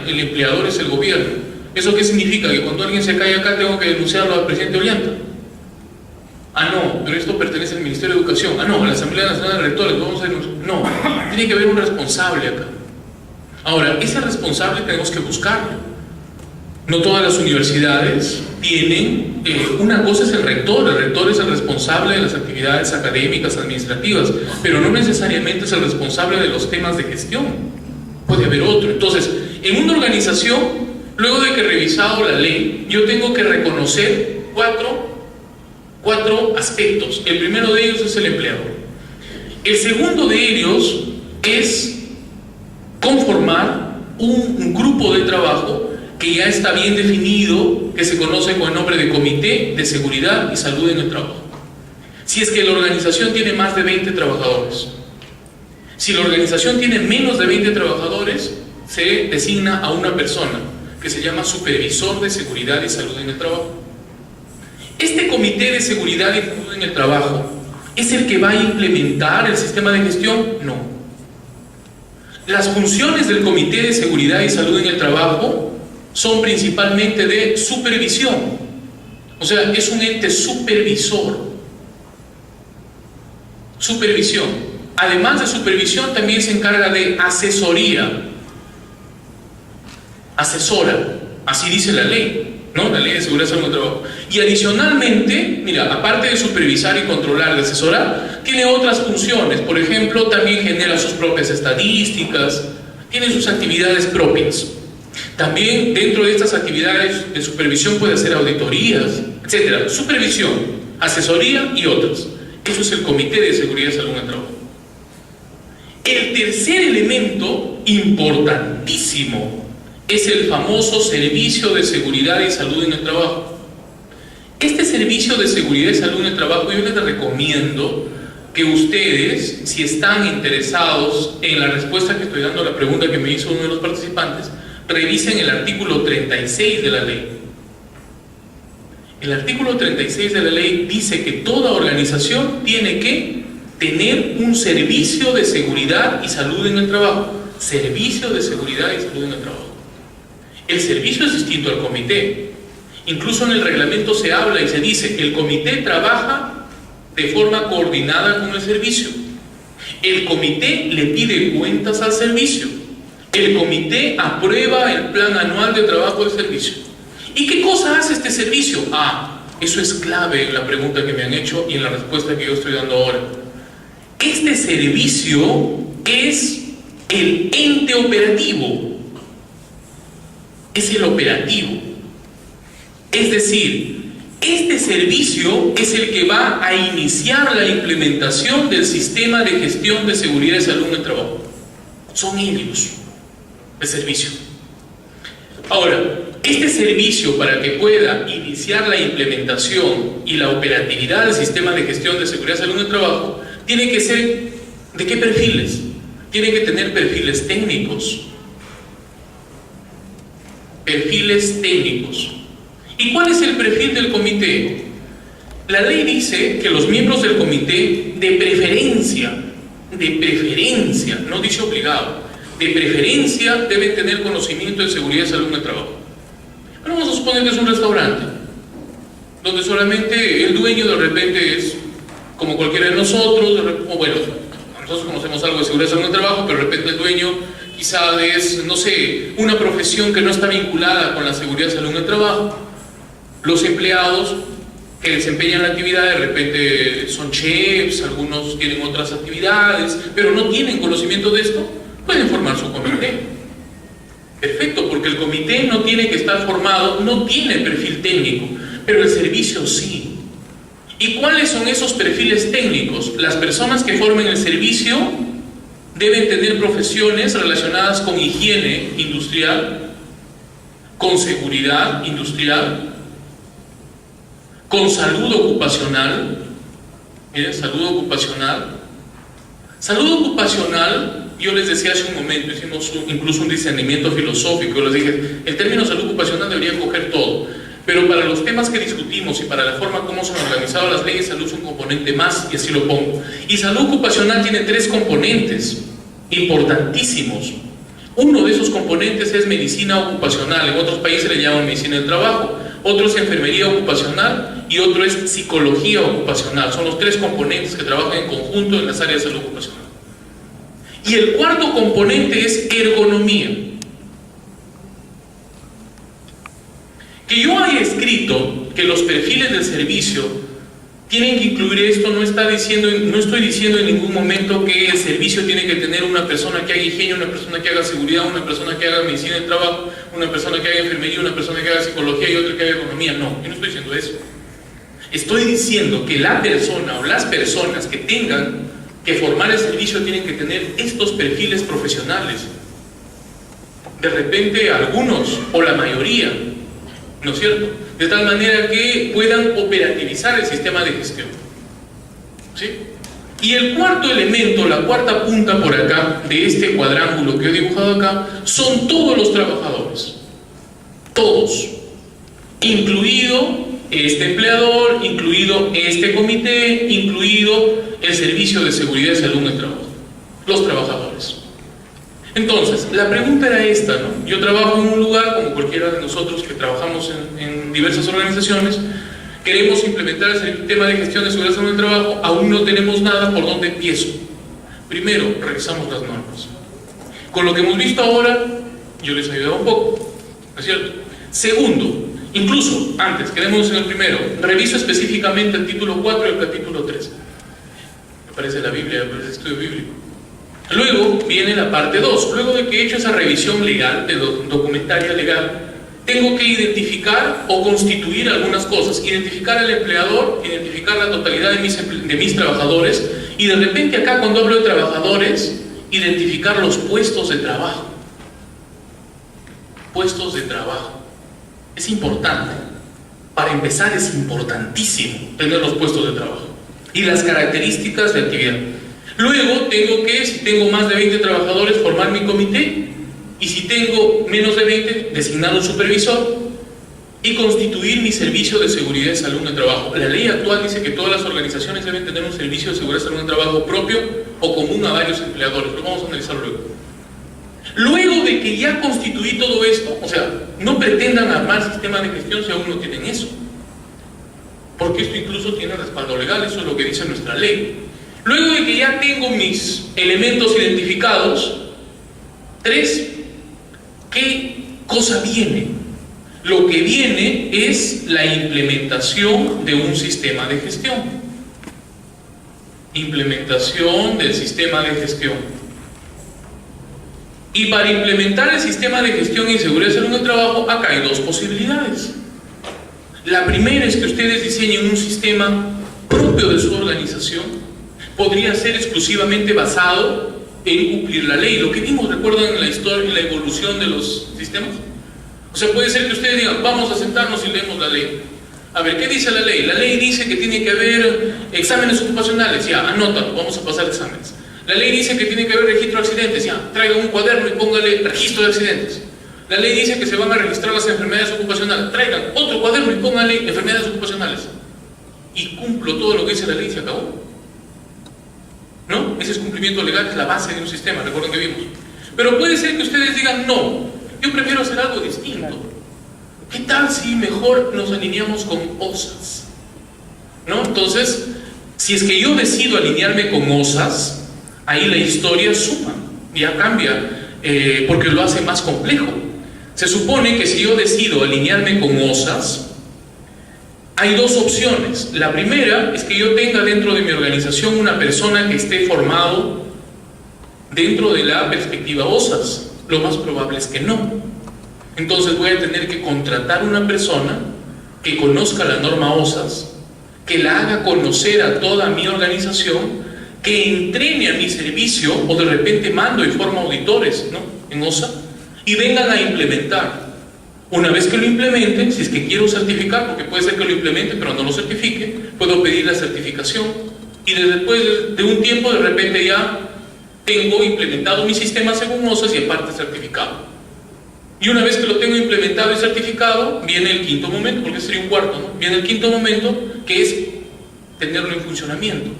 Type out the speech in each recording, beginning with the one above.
el empleador es el gobierno. ¿Eso qué significa? ¿Que cuando alguien se cae acá tengo que denunciarlo al presidente Ollanta? No, pero esto pertenece al Ministerio de Educación. No, a la Asamblea Nacional de Rectores, vamos a denunciar. No, tiene que haber un responsable acá. Ahora, ese responsable tenemos que buscarlo. No todas las universidades tienen, una cosa es el rector es el responsable de las actividades académicas, administrativas, pero no necesariamente es el responsable de los temas de gestión. Puede haber otro. Entonces, en una organización, luego de que he revisado la ley, yo tengo que reconocer cuatro aspectos. El primero de ellos es el empleador. El segundo de ellos es conformar un grupo de trabajo que ya está bien definido, que se conoce con el nombre de Comité de Seguridad y Salud en el Trabajo. Si es que la organización tiene más de 20 trabajadores. Si la organización tiene menos de 20 trabajadores, se designa a una persona que se llama Supervisor de Seguridad y Salud en el Trabajo. Este Comité de Seguridad y Salud en el Trabajo ¿es el que va a implementar el sistema de gestión? No. Las funciones del Comité de Seguridad y Salud en el Trabajo son principalmente de supervisión, o sea, es un ente supervisor. Supervisión. Además de supervisión, también se encarga de asesoría. Asesora, así dice la ley, ¿no? La Ley de Seguridad y Salud en el Trabajo. Y adicionalmente, mira, aparte de supervisar y controlar, de asesorar, tiene otras funciones. Por ejemplo, también genera sus propias estadísticas, tiene sus actividades propias. También dentro de estas actividades de supervisión puede hacer auditorías, etc. Supervisión, asesoría y otras. Eso es el Comité de Seguridad y Salud en el Trabajo. El tercer elemento importantísimo es el famoso Servicio de Seguridad y Salud en el Trabajo. Este Servicio de Seguridad y Salud en el Trabajo yo les recomiendo que ustedes, si están interesados en la respuesta que estoy dando a la pregunta que me hizo uno de los participantes, revisen el artículo 36 de la ley. El artículo 36 de la ley dice que toda organización tiene que tener un servicio de seguridad y salud en el trabajo. Servicio de seguridad y salud en el trabajo. El servicio es distinto al comité. Incluso en el reglamento se habla y se dice que el comité trabaja de forma coordinada con el servicio. El comité le pide cuentas al servicio. El comité aprueba el plan anual de trabajo del servicio. ¿Y qué cosa hace este servicio? Eso es clave en la pregunta que me han hecho y en la respuesta que yo estoy dando ahora. Este servicio es el ente operativo. Es el operativo. Es decir, este servicio es el que va a iniciar la implementación del sistema de gestión de seguridad y salud en el trabajo. Son ellos. El servicio. Ahora, este servicio, para que pueda iniciar la implementación y la operatividad del sistema de gestión de seguridad y salud en el trabajo, tiene que ser, ¿de qué perfiles? Tiene que tener perfiles técnicos. Perfiles técnicos. ¿Y cuál es el perfil del comité? La ley dice que los miembros del comité, de preferencia, no dice obligado, de preferencia deben tener conocimiento de seguridad y salud en el trabajo. Pero vamos a suponer que es un restaurante donde solamente el dueño de repente es como cualquiera de nosotros, o bueno, nosotros conocemos algo de seguridad y salud en el trabajo, pero de repente el dueño quizá es, no sé, una profesión que no está vinculada con la seguridad y salud en el trabajo. Los empleados que desempeñan la actividad de repente son chefs, algunos tienen otras actividades, pero no tienen conocimiento de esto, pueden formar su comité. Perfecto, porque el comité no tiene que estar formado, no tiene perfil técnico, pero el servicio sí. ¿Y cuáles son esos perfiles técnicos? Las personas que formen el servicio deben tener profesiones relacionadas con higiene industrial, con seguridad industrial, con salud ocupacional. Miren, salud ocupacional. Salud ocupacional, yo les decía hace un momento, hicimos incluso un discernimiento filosófico, les dije, el término salud ocupacional debería coger todo, pero para los temas que discutimos y para la forma como se han organizado las leyes, salud es un componente más, y así lo pongo. Y salud ocupacional tiene 3 componentes importantísimos. Uno de esos componentes es medicina ocupacional, en otros países le llaman medicina del trabajo, otro es enfermería ocupacional y otro es psicología ocupacional. Son los tres componentes que trabajan en conjunto en las áreas de salud ocupacional. Y el cuarto componente es ergonomía. Que yo haya escrito que los perfiles del servicio tienen que incluir esto, no estoy diciendo en ningún momento que el servicio tiene que tener una persona que haga higiene, una persona que haga seguridad, una persona que haga medicina del trabajo, una persona que haga enfermería, una persona que haga psicología y otra que haga economía. No, yo no estoy diciendo eso. Estoy diciendo que la persona o las personas que tengan que formar el servicio tienen que tener estos perfiles profesionales. De repente algunos o la mayoría, ¿no es cierto?, de tal manera que puedan operativizar el sistema de gestión. ¿Sí? Y el cuarto elemento, la cuarta punta por acá de este cuadrángulo que he dibujado acá, son todos los trabajadores. Todos. Incluido este empleador, incluido este comité, incluido el Servicio de Seguridad y Salud en el Trabajo. Los trabajadores. Entonces, la pregunta era esta, ¿no? Yo trabajo en un lugar, como cualquiera de nosotros que trabajamos en diversas organizaciones, queremos implementar el sistema de gestión de seguridad en el trabajo, aún no tenemos nada, ¿por dónde empiezo? Primero, revisamos las normas. Con lo que hemos visto ahora, yo les he ayudado un poco, ¿no es cierto? Segundo, incluso antes, quedémonos en el primero, reviso específicamente el título 4 y el capítulo 3. Me parece la Biblia, me parece estudio bíblico. Luego viene la parte 2. Luego de que he hecho esa revisión legal, documentaria legal, tengo que identificar o constituir algunas cosas. Identificar al empleador, identificar la totalidad de mis trabajadores y de repente acá cuando hablo de trabajadores, identificar los puestos de trabajo. Puestos de trabajo. Es importante. Para empezar es importantísimo tener los puestos de trabajo y las características de actividad. Luego tengo que, si tengo más de 20 trabajadores, formar mi comité, y si tengo menos de 20, designar un supervisor y constituir mi servicio de seguridad y salud en el trabajo. La ley actual dice que todas las organizaciones deben tener un servicio de seguridad y salud en el trabajo propio o común a varios empleadores. Lo vamos a analizar luego. Luego de que ya constituí todo esto, o sea, no pretendan armar sistemas de gestión si aún no tienen eso, porque esto incluso tiene respaldo legal, eso es lo que dice nuestra ley. Luego de que ya tengo mis elementos identificados, 3, ¿qué cosa viene? Lo que viene es la implementación de un sistema de gestión. Implementación del sistema de gestión. Y para implementar el sistema de gestión y seguridad y salud en el trabajo, acá hay dos posibilidades. La primera es que ustedes diseñen un sistema propio de su organización. Podría ser exclusivamente basado en cumplir la ley. Lo que vimos, ¿recuerdan en la historia, en la evolución de los sistemas? O sea, puede ser que ustedes digan, vamos a sentarnos y leemos la ley. A ver, ¿qué dice la ley? La ley dice que tiene que haber exámenes ocupacionales, ya, anótalo, vamos a pasar exámenes. La ley dice que tiene que haber registro de accidentes, ya, traigan un cuaderno y póngale registro de accidentes. La ley dice que se van a registrar las enfermedades ocupacionales, traigan otro cuaderno y póngale enfermedades ocupacionales. Y cumplo todo lo que dice la ley y se acabó. ¿No? Ese es cumplimiento legal, es la base de un sistema, recuerden que vimos. Pero puede ser que ustedes digan, no, yo prefiero hacer algo distinto. ¿Qué tal si mejor nos alineamos con OSAS? ¿No? Entonces, si es que yo decido alinearme con OSAS, ahí la historia suma, ya cambia, porque lo hace más complejo. Se supone que si yo decido alinearme con OSAS, hay dos opciones. La primera es que yo tenga dentro de mi organización una persona que esté formado dentro de la perspectiva OSAS. Lo más probable es que no. Entonces voy a tener que contratar una persona que conozca la norma OSAS, que la haga conocer a toda mi organización, que entrene a mi servicio, o de repente mando y formo auditores, ¿no?, en OSA, y vengan a implementar. Una vez que lo implementen, si es que quiero certificar, porque puede ser que lo implemente pero no lo certifique, puedo pedir la certificación y después de un tiempo de repente ya tengo implementado mi sistema según OSAS y aparte certificado. Y una vez que lo tengo implementado y certificado, viene el quinto momento, porque sería un cuarto, ¿no? Viene el quinto momento, que es tenerlo en funcionamiento.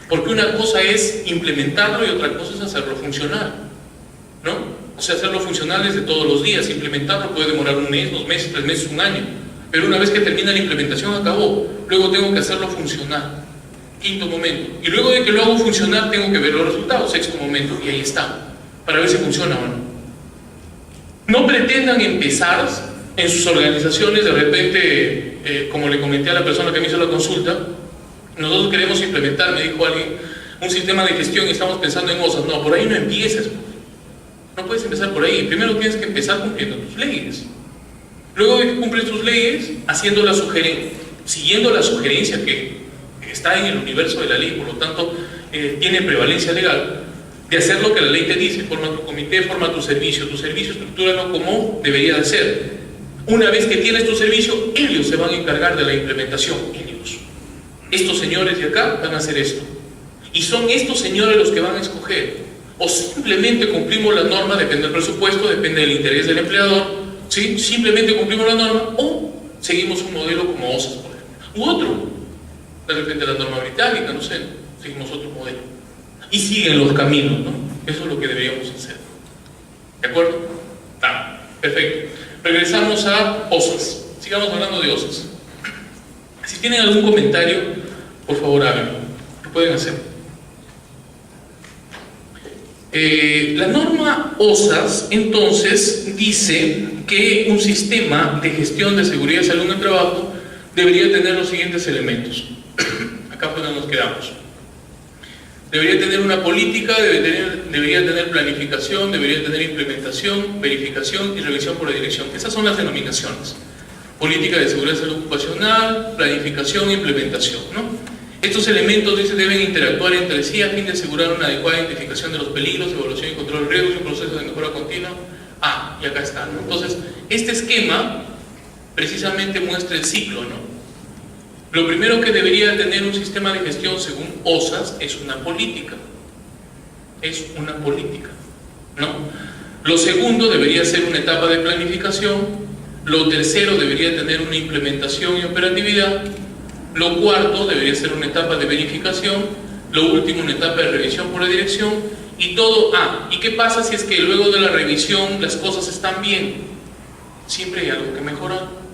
Porque una cosa es implementarlo y otra cosa es hacerlo funcionar, ¿no? O sea, hacerlo funcional desde todos los días. Implementarlo puede demorar 1 mes, 2 meses, 3 meses, 1 año. Pero una vez que termina la implementación, acabó. Luego tengo que hacerlo funcional. 5.º momento. Y luego de que lo hago funcionar, tengo que ver los resultados. 6.º momento. Y ahí está. Para ver si funciona o no. No pretendan empezar en sus organizaciones, de repente, como le comenté a la persona que me hizo la consulta, nosotros queremos implementar, me dijo alguien, un sistema de gestión y estamos pensando en OSAS. No, por ahí no empieces. No puedes empezar por ahí. Primero tienes que empezar cumpliendo tus leyes. Luego de que cumples tus leyes, siguiendo la sugerencia que está en el universo de la ley, por lo tanto, tiene prevalencia legal, de hacer lo que la ley te dice. Forma tu comité, forma tu servicio estructúralo como debería de ser. Una vez que tienes tu servicio, ellos se van a encargar de la implementación. Ellos. Estos señores de acá van a hacer esto. Y son estos señores los que van a escoger. O simplemente cumplimos la norma, depende del presupuesto, depende del interés del empleador, ¿sí? Simplemente cumplimos la norma, o seguimos un modelo como OSAS, por ejemplo. U otro, de repente la norma británica, no sé, seguimos otro modelo. Y siguen los caminos, ¿no? Eso es lo que deberíamos hacer. ¿De acuerdo? Perfecto. Regresamos a OSAS. Sigamos hablando de OSAS. Si tienen algún comentario, por favor háganlo. Lo pueden hacer. La norma OSAS, entonces, dice que un sistema de gestión de seguridad y salud en el trabajo debería tener los siguientes elementos. Acá fue donde nos quedamos. Debería tener una política, debería tener planificación, debería tener implementación, verificación y revisión por la dirección. Esas son las denominaciones. Política de seguridad y salud ocupacional, planificación e implementación, ¿no? Estos elementos, dice, deben interactuar entre sí a fin de asegurar una adecuada identificación de los peligros, evaluación y control de riesgos y un proceso de mejora continua. Y acá está, ¿no? Entonces, este esquema precisamente muestra el ciclo, ¿no? Lo primero que debería tener un sistema de gestión según OSAS es una política. Es una política, ¿no? Lo segundo debería ser una etapa de planificación. Lo tercero debería tener una implementación y operatividad. Lo cuarto debería ser una etapa de verificación. Lo último, una etapa de revisión por la dirección. Y todo, ¿y qué pasa si es que luego de la revisión las cosas están bien? Siempre hay algo que mejorar.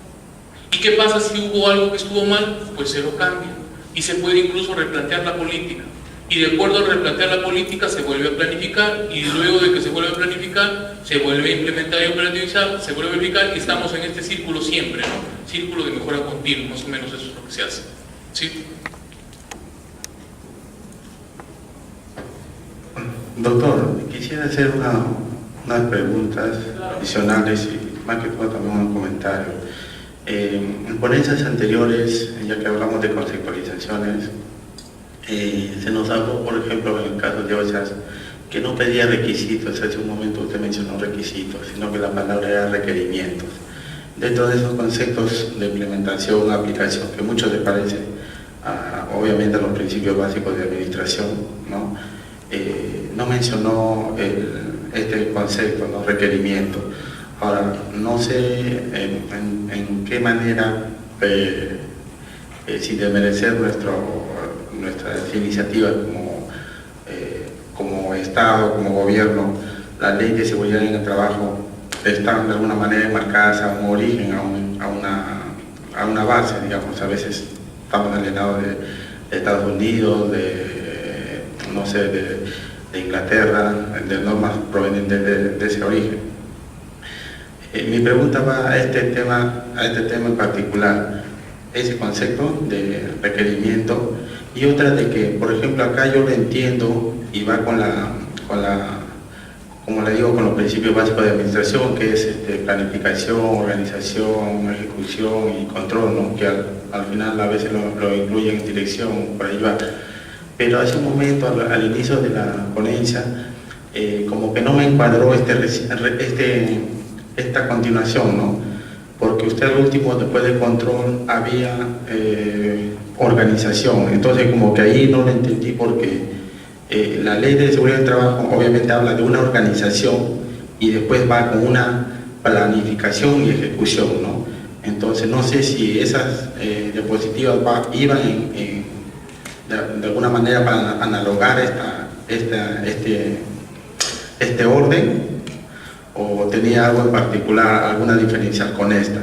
¿Y qué pasa si hubo algo que estuvo mal? Pues se lo cambia. Y se puede incluso replantear la política. Y de acuerdo a replantear la política se vuelve a planificar. Y luego de que se vuelve a planificar, se vuelve a implementar y operativizar, se vuelve a verificar. Y estamos en este círculo siempre, ¿no? Círculo de mejora continua, más o menos eso es lo que se hace. ¿Sí? Doctor, quisiera hacer unas preguntas adicionales y más que todo también un comentario. En ponencias anteriores, ya que hablamos de conceptualizaciones, se nos habló, por ejemplo, en el caso de OSAS, que no pedía requisitos. Hace un momento usted mencionó requisitos, sino que la palabra era requerimientos. Dentro de esos conceptos de implementación, aplicación, que mucho le parece, obviamente, a los principios básicos de administración, ¿no? No mencionó este concepto, ¿no? Requerimiento. Ahora, no sé en qué manera, sin desmerecer nuestras iniciativas como Estado, como gobierno, la ley de seguridad en el trabajo están de alguna manera enmarcadas a un origen, a una base, digamos. A veces estamos alienados de Estados Unidos, no sé, de Inglaterra, de normas provenientes de ese origen. Mi pregunta va a este tema en particular, ese concepto de requerimiento, y otra de que, por ejemplo, acá yo lo entiendo y va con como le digo, con los principios básicos de administración, que es planificación, organización, ejecución y control, ¿no? Que al final a veces lo incluyen en dirección, por ahí va. Pero hace un momento, al inicio de la ponencia, como que no me encuadró esta continuación, ¿no? Porque usted al último, después del control, había organización. Entonces como que ahí no lo entendí, porque la ley de seguridad del trabajo obviamente habla de una organización y después va con una planificación y ejecución, ¿no? Entonces no sé si esas diapositivas iban de alguna manera para analogar este orden, o tenía algo en particular, alguna diferencia con esta.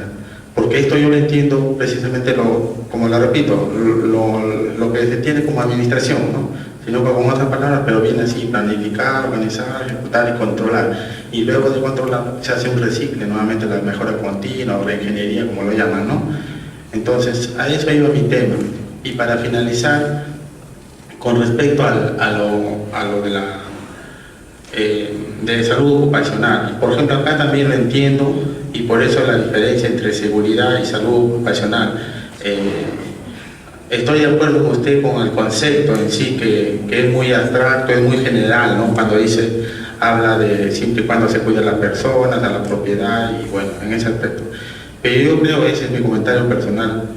Porque esto yo lo entiendo precisamente, como lo repito, lo que se tiene como administración, ¿no? Sino que con otras palabras, pero viene así: planificar, organizar, ejecutar y controlar. Y luego de controlar se hace un recicle, nuevamente la mejora continua o reingeniería, como lo llaman, ¿no? Entonces, a eso iba mi tema. Y para finalizar, con respecto a lo de la de salud ocupacional, por ejemplo, acá también lo entiendo, y por eso la diferencia entre seguridad y salud ocupacional. Estoy de acuerdo con usted con el concepto en sí, que es muy abstracto, es muy general, ¿no? Cuando habla de siempre y cuando se cuida a las personas, a la propiedad, y bueno, en ese aspecto. Pero yo creo, ese es mi comentario personal,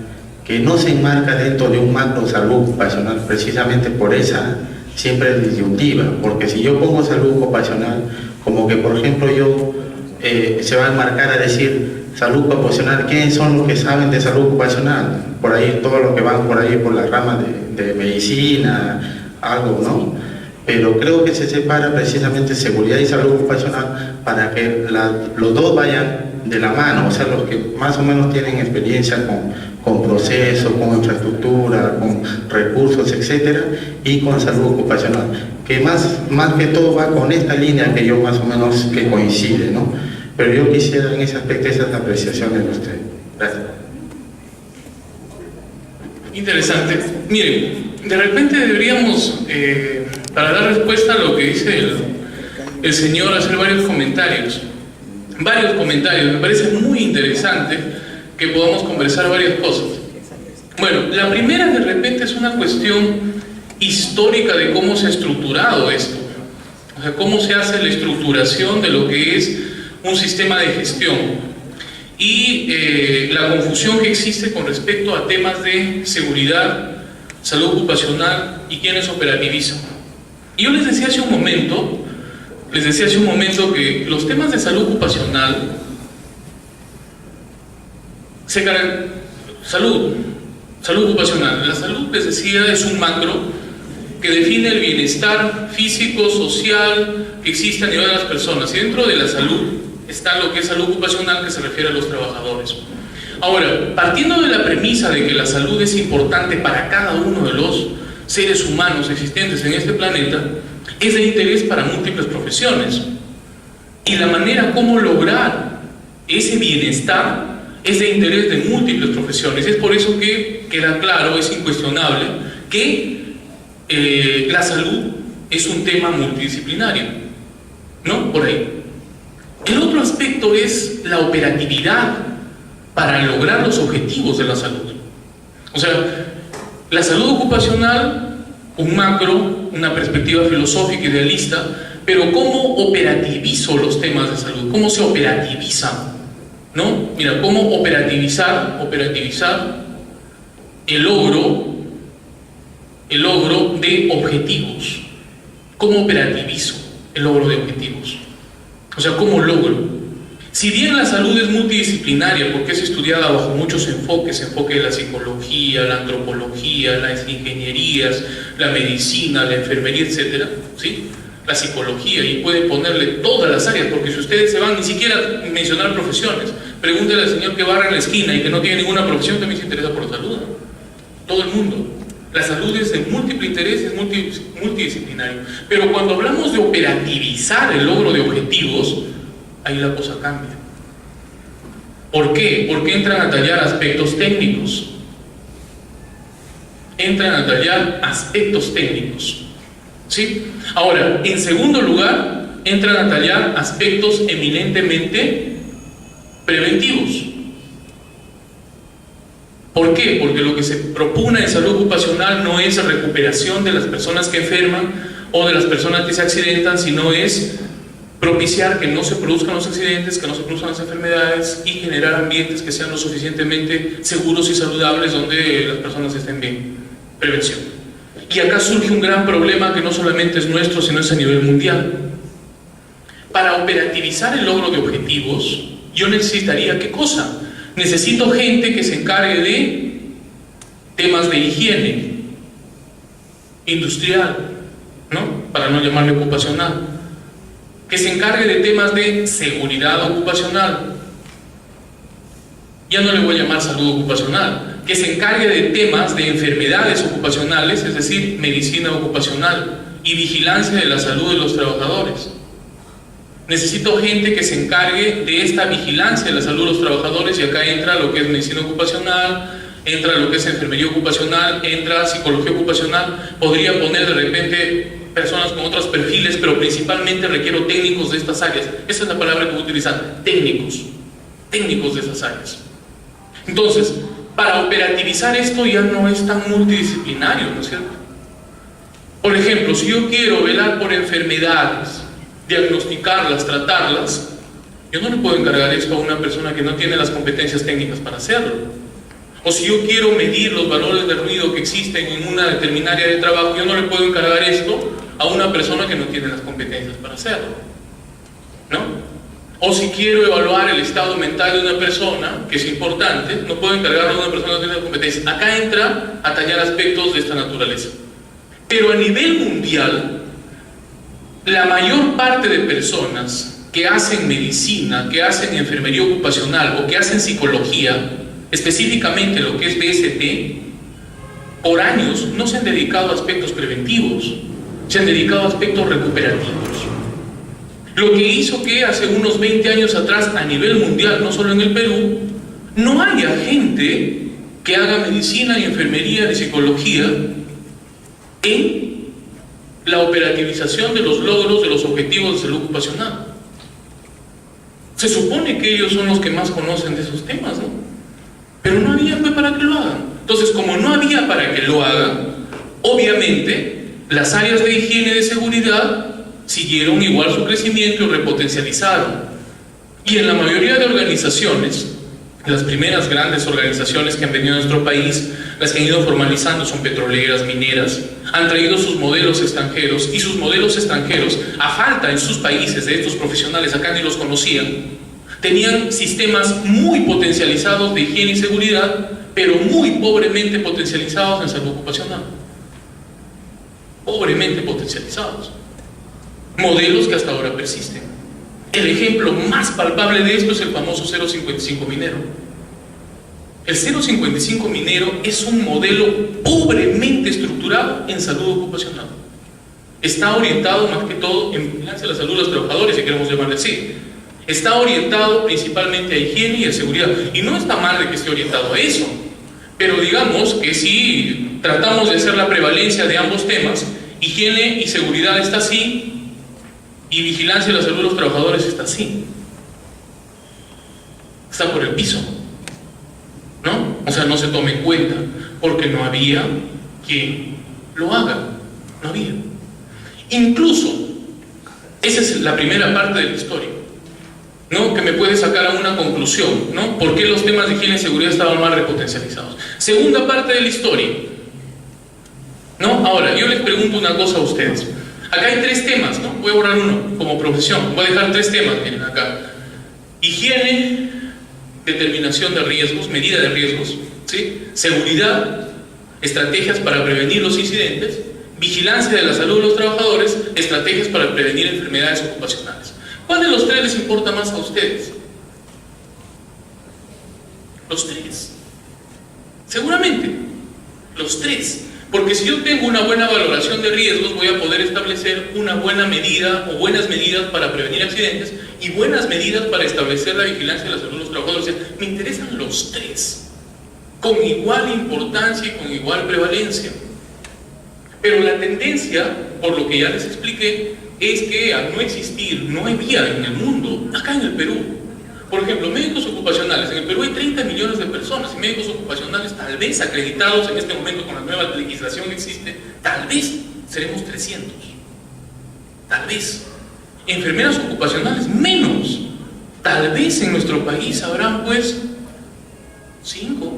que no se enmarca dentro de un macro salud ocupacional, precisamente por esa siempre disyuntiva, porque si yo pongo salud ocupacional, como que por ejemplo se va a enmarcar a decir salud ocupacional, ¿quiénes son los que saben de salud ocupacional? Por ahí todos los que van por ahí por la rama de medicina, algo, ¿no? Pero creo que se separa precisamente seguridad y salud ocupacional para que los dos vayan de la mano, o sea, los que más o menos tienen experiencia con procesos, con infraestructura, con recursos, etcétera, y con salud ocupacional, que más que todo va con esta línea que yo más o menos que coincide, ¿no? Pero yo quisiera en ese aspecto esas apreciaciones de usted. Gracias. Interesante. Miren, de repente deberíamos, para dar respuesta a lo que dice el señor, hacer varios comentarios. Me parece muy interesante que podamos conversar varias cosas. Bueno, la primera de repente es una cuestión histórica de cómo se ha estructurado esto. O sea, cómo se hace la estructuración de lo que es un sistema de gestión y la confusión que existe con respecto a temas de seguridad, salud ocupacional y quiénes operativizan. Y yo les decía hace un momento que los temas de salud ocupacional, salud ocupacional, la salud, les decía, es un macro que define el bienestar físico, social que existe a nivel de las personas, y dentro de la salud está lo que es salud ocupacional, que se refiere a los trabajadores. Ahora, partiendo de la premisa de que la salud es importante para cada uno de los seres humanos existentes en este planeta, es de interés para múltiples profesiones, y la manera como lograr ese bienestar es de interés de múltiples profesiones. Es por eso que queda claro, es incuestionable, que la salud es un tema multidisciplinario, ¿no? Por ahí. El otro aspecto es la operatividad para lograr los objetivos de la salud. O sea, la salud ocupacional, un macro, una perspectiva filosófica idealista, pero ¿cómo operativizo los temas de salud? ¿Cómo se operativizan? ¿No? Mira, ¿cómo operativizar el logro de objetivos? ¿Cómo operativizo el logro de objetivos? O sea, ¿cómo logro? Si bien la salud es multidisciplinaria porque es estudiada bajo muchos enfoques, enfoque de la psicología, la antropología, las ingenierías, la medicina, la enfermería, etcétera, ¿sí? La psicología, y pueden ponerle todas las áreas, porque si ustedes se van, ni siquiera mencionar profesiones, pregúntele al señor que barra en la esquina y que no tiene ninguna profesión, también se interesa por la salud, ¿no? Todo el mundo. La salud es de múltiple interés, es multidisciplinario. Pero cuando hablamos de operativizar el logro de objetivos, ahí la cosa cambia. ¿Por qué? Porque entran a tallar aspectos técnicos. ¿Sí? Ahora, en segundo lugar, entran a tallar aspectos eminentemente preventivos. ¿Por qué? Porque lo que se propone en salud ocupacional no es recuperación de las personas que enferman o de las personas que se accidentan, sino es propiciar que no se produzcan los accidentes, que no se produzcan las enfermedades, y generar ambientes que sean lo suficientemente seguros y saludables donde las personas estén bien. Prevención. Y acá surge un gran problema que no solamente es nuestro, sino es a nivel mundial. Para operativizar el logro de objetivos, yo necesitaría, ¿qué cosa? Necesito gente que se encargue de temas de higiene industrial, ¿no? Para no llamarle ocupacional. que se encargue de temas de seguridad ocupacional. Ya no le voy a llamar salud ocupacional, que se encargue de temas de enfermedades ocupacionales, es decir, medicina ocupacional y vigilancia de la salud de los trabajadores. Necesito gente que se encargue de esta vigilancia de la salud de los trabajadores, y acá entra lo que es medicina ocupacional, entra lo que es enfermería ocupacional, entra psicología ocupacional. Podría poner de repente personas con otros perfiles, pero principalmente requiero técnicos de estas áreas. Esa es la palabra que voy a utilizar, técnicos de esas áreas. Entonces, para operativizar esto ya no es tan multidisciplinario, ¿no es cierto? Por ejemplo, si yo quiero velar por enfermedades, diagnosticarlas, tratarlas, yo no le puedo encargar esto a una persona que no tiene las competencias técnicas para hacerlo. O si yo quiero medir los valores de ruido que existen en una determinada área de trabajo, yo no le puedo encargar esto a una persona que no tiene las competencias para hacerlo, ¿no? O si quiero evaluar el estado mental de una persona, que es importante, no puedo encargarlo a una persona que no tiene las competencias. Acá entra a tallar aspectos de esta naturaleza. Pero a nivel mundial, la mayor parte de personas que hacen medicina, que hacen enfermería ocupacional o que hacen psicología, específicamente lo que es DST, por años no se han dedicado a aspectos preventivos, se han dedicado a aspectos recuperativos. Lo que hizo que hace unos 20 años atrás, a nivel mundial, no solo en el Perú, no haya gente que haga medicina y enfermería y psicología en la operativización de los logros de los objetivos de salud ocupacional. Se supone que ellos son los que más conocen de esos temas, ¿no? Pero no había para que lo hagan. Entonces, como no había para que lo hagan, obviamente las áreas de higiene y de seguridad siguieron igual su crecimiento y repotencializaron. Y en la mayoría de organizaciones, las primeras grandes organizaciones que han venido a nuestro país, las que han ido formalizando son petroleras, mineras, han traído sus modelos extranjeros, y sus modelos extranjeros, a falta en sus países de estos profesionales, acá ni los conocían, tenían sistemas muy potencializados de higiene y seguridad, pero muy pobremente potencializados en salud ocupacional. Pobremente potencializados. Modelos que hasta ahora persisten. El ejemplo más palpable de esto es el famoso 055 minero. El 055 minero es un modelo pobremente estructurado en salud ocupacional. Está orientado más que todo en vigilancia de la salud de los trabajadores, si queremos llamarle así. Está orientado principalmente a higiene y a seguridad. Y no está mal de que esté orientado a eso, pero digamos que si tratamos de hacer la prevalencia de ambos temas, higiene y seguridad está así, y vigilancia de la salud de los trabajadores está así. Está por el piso, ¿no? O sea, no se tome en cuenta, porque no había quien lo haga. No había. Incluso, esa es la primera parte de la historia, ¿no? Que me puede sacar a una conclusión, ¿no? ¿Por qué los temas de higiene y seguridad estaban más repotencializados? Segunda parte de la historia, ¿no? Ahora, yo les pregunto una cosa a ustedes. Acá hay tres temas, ¿no? Voy a borrar uno como profesión. Voy a dejar tres temas, miren acá. Higiene, determinación de riesgos, medida de riesgos, ¿sí? Seguridad, estrategias para prevenir los incidentes. Vigilancia de la salud de los trabajadores, estrategias para prevenir enfermedades ocupacionales. ¿Cuál de los tres les importa más a ustedes? Los tres. Seguramente, los tres. Porque si yo tengo una buena valoración de riesgos, voy a poder establecer una buena medida o buenas medidas para prevenir accidentes y buenas medidas para establecer la vigilancia de la salud de los trabajadores. Me interesan los tres, con igual importancia y con igual prevalencia. Pero la tendencia, por lo que ya les expliqué, es que al no existir, no había en el mundo, acá en el Perú, por ejemplo, médicos ocupacionales. En el Perú hay 30 millones de personas y médicos ocupacionales, tal vez acreditados en este momento con la nueva legislación que existe, tal vez seremos 300. Tal vez. Enfermeras ocupacionales, menos. Tal vez en nuestro país habrán, pues, 5.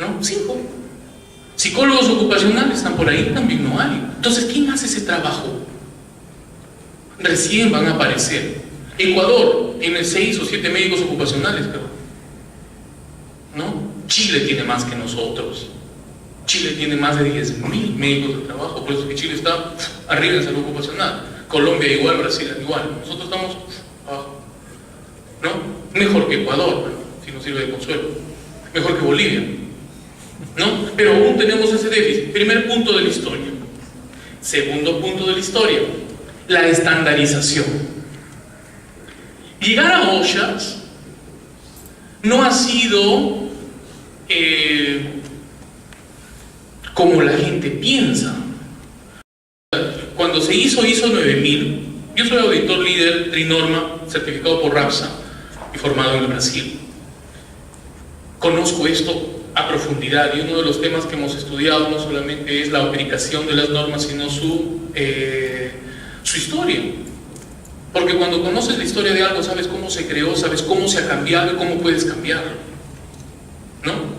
¿No? 5. Psicólogos ocupacionales están por ahí, también no hay. Entonces, ¿quién hace ese trabajo? Recién van a aparecer. Ecuador tiene 6 o 7 médicos ocupacionales, creo, ¿no? Chile tiene más que nosotros. Chile tiene más de 10.000 médicos de trabajo, por eso es que Chile está arriba en salud ocupacional. Colombia igual, Brasil igual. Nosotros estamos abajo, ¿no? Mejor que Ecuador, bueno, si nos sirve de consuelo. Mejor que Bolivia, ¿no? Pero aún tenemos ese déficit. Primer punto de la historia. Segundo punto de la historia, la estandarización. Llegar a OSHAs no ha sido como la gente piensa. Cuando se hizo ISO 9000, yo soy auditor líder Trinorma, certificado por RAPSA y formado en Brasil. Conozco esto a profundidad y uno de los temas que hemos estudiado no solamente es la aplicación de las normas, sino su historia. Porque cuando conoces la historia de algo, sabes cómo se creó, sabes cómo se ha cambiado y cómo puedes cambiarlo, ¿no?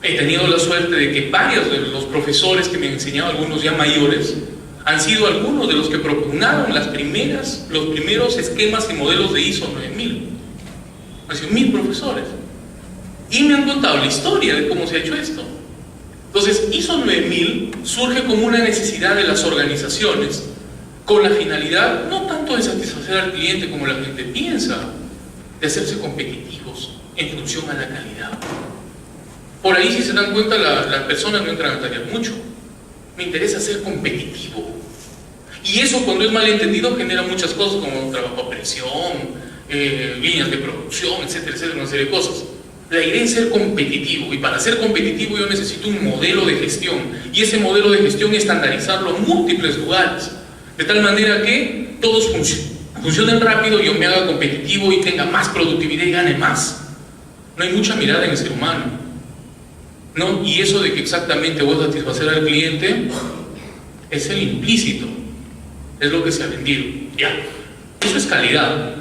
He tenido la suerte de que varios de los profesores que me han enseñado, algunos ya mayores, han sido algunos de los que propugnaron los primeros esquemas y modelos de ISO 9000. Han sido 1000 profesores. Y me han contado la historia de cómo se ha hecho esto. Entonces, ISO 9000 surge como una necesidad de las organizaciones, con la finalidad no tanto de satisfacer al cliente como la gente piensa, de hacerse competitivos en función a la calidad. Por ahí, si se dan cuenta, las personas no entran a tarear mucho. Me interesa ser competitivo. Y eso, cuando es malentendido, genera muchas cosas como trabajo a presión, líneas de producción, etcétera, etcétera, una serie de cosas. La idea es ser competitivo, y para ser competitivo yo necesito un modelo de gestión, y ese modelo de gestión estandarizarlo en múltiples lugares, de tal manera que todos funcionen rápido, yo me haga competitivo y tenga más productividad y gane más. No hay mucha mirada en el ser humano, ¿no? Y eso de que exactamente voy a satisfacer al cliente es el implícito, es lo que se ha vendido. Ya, eso es calidad.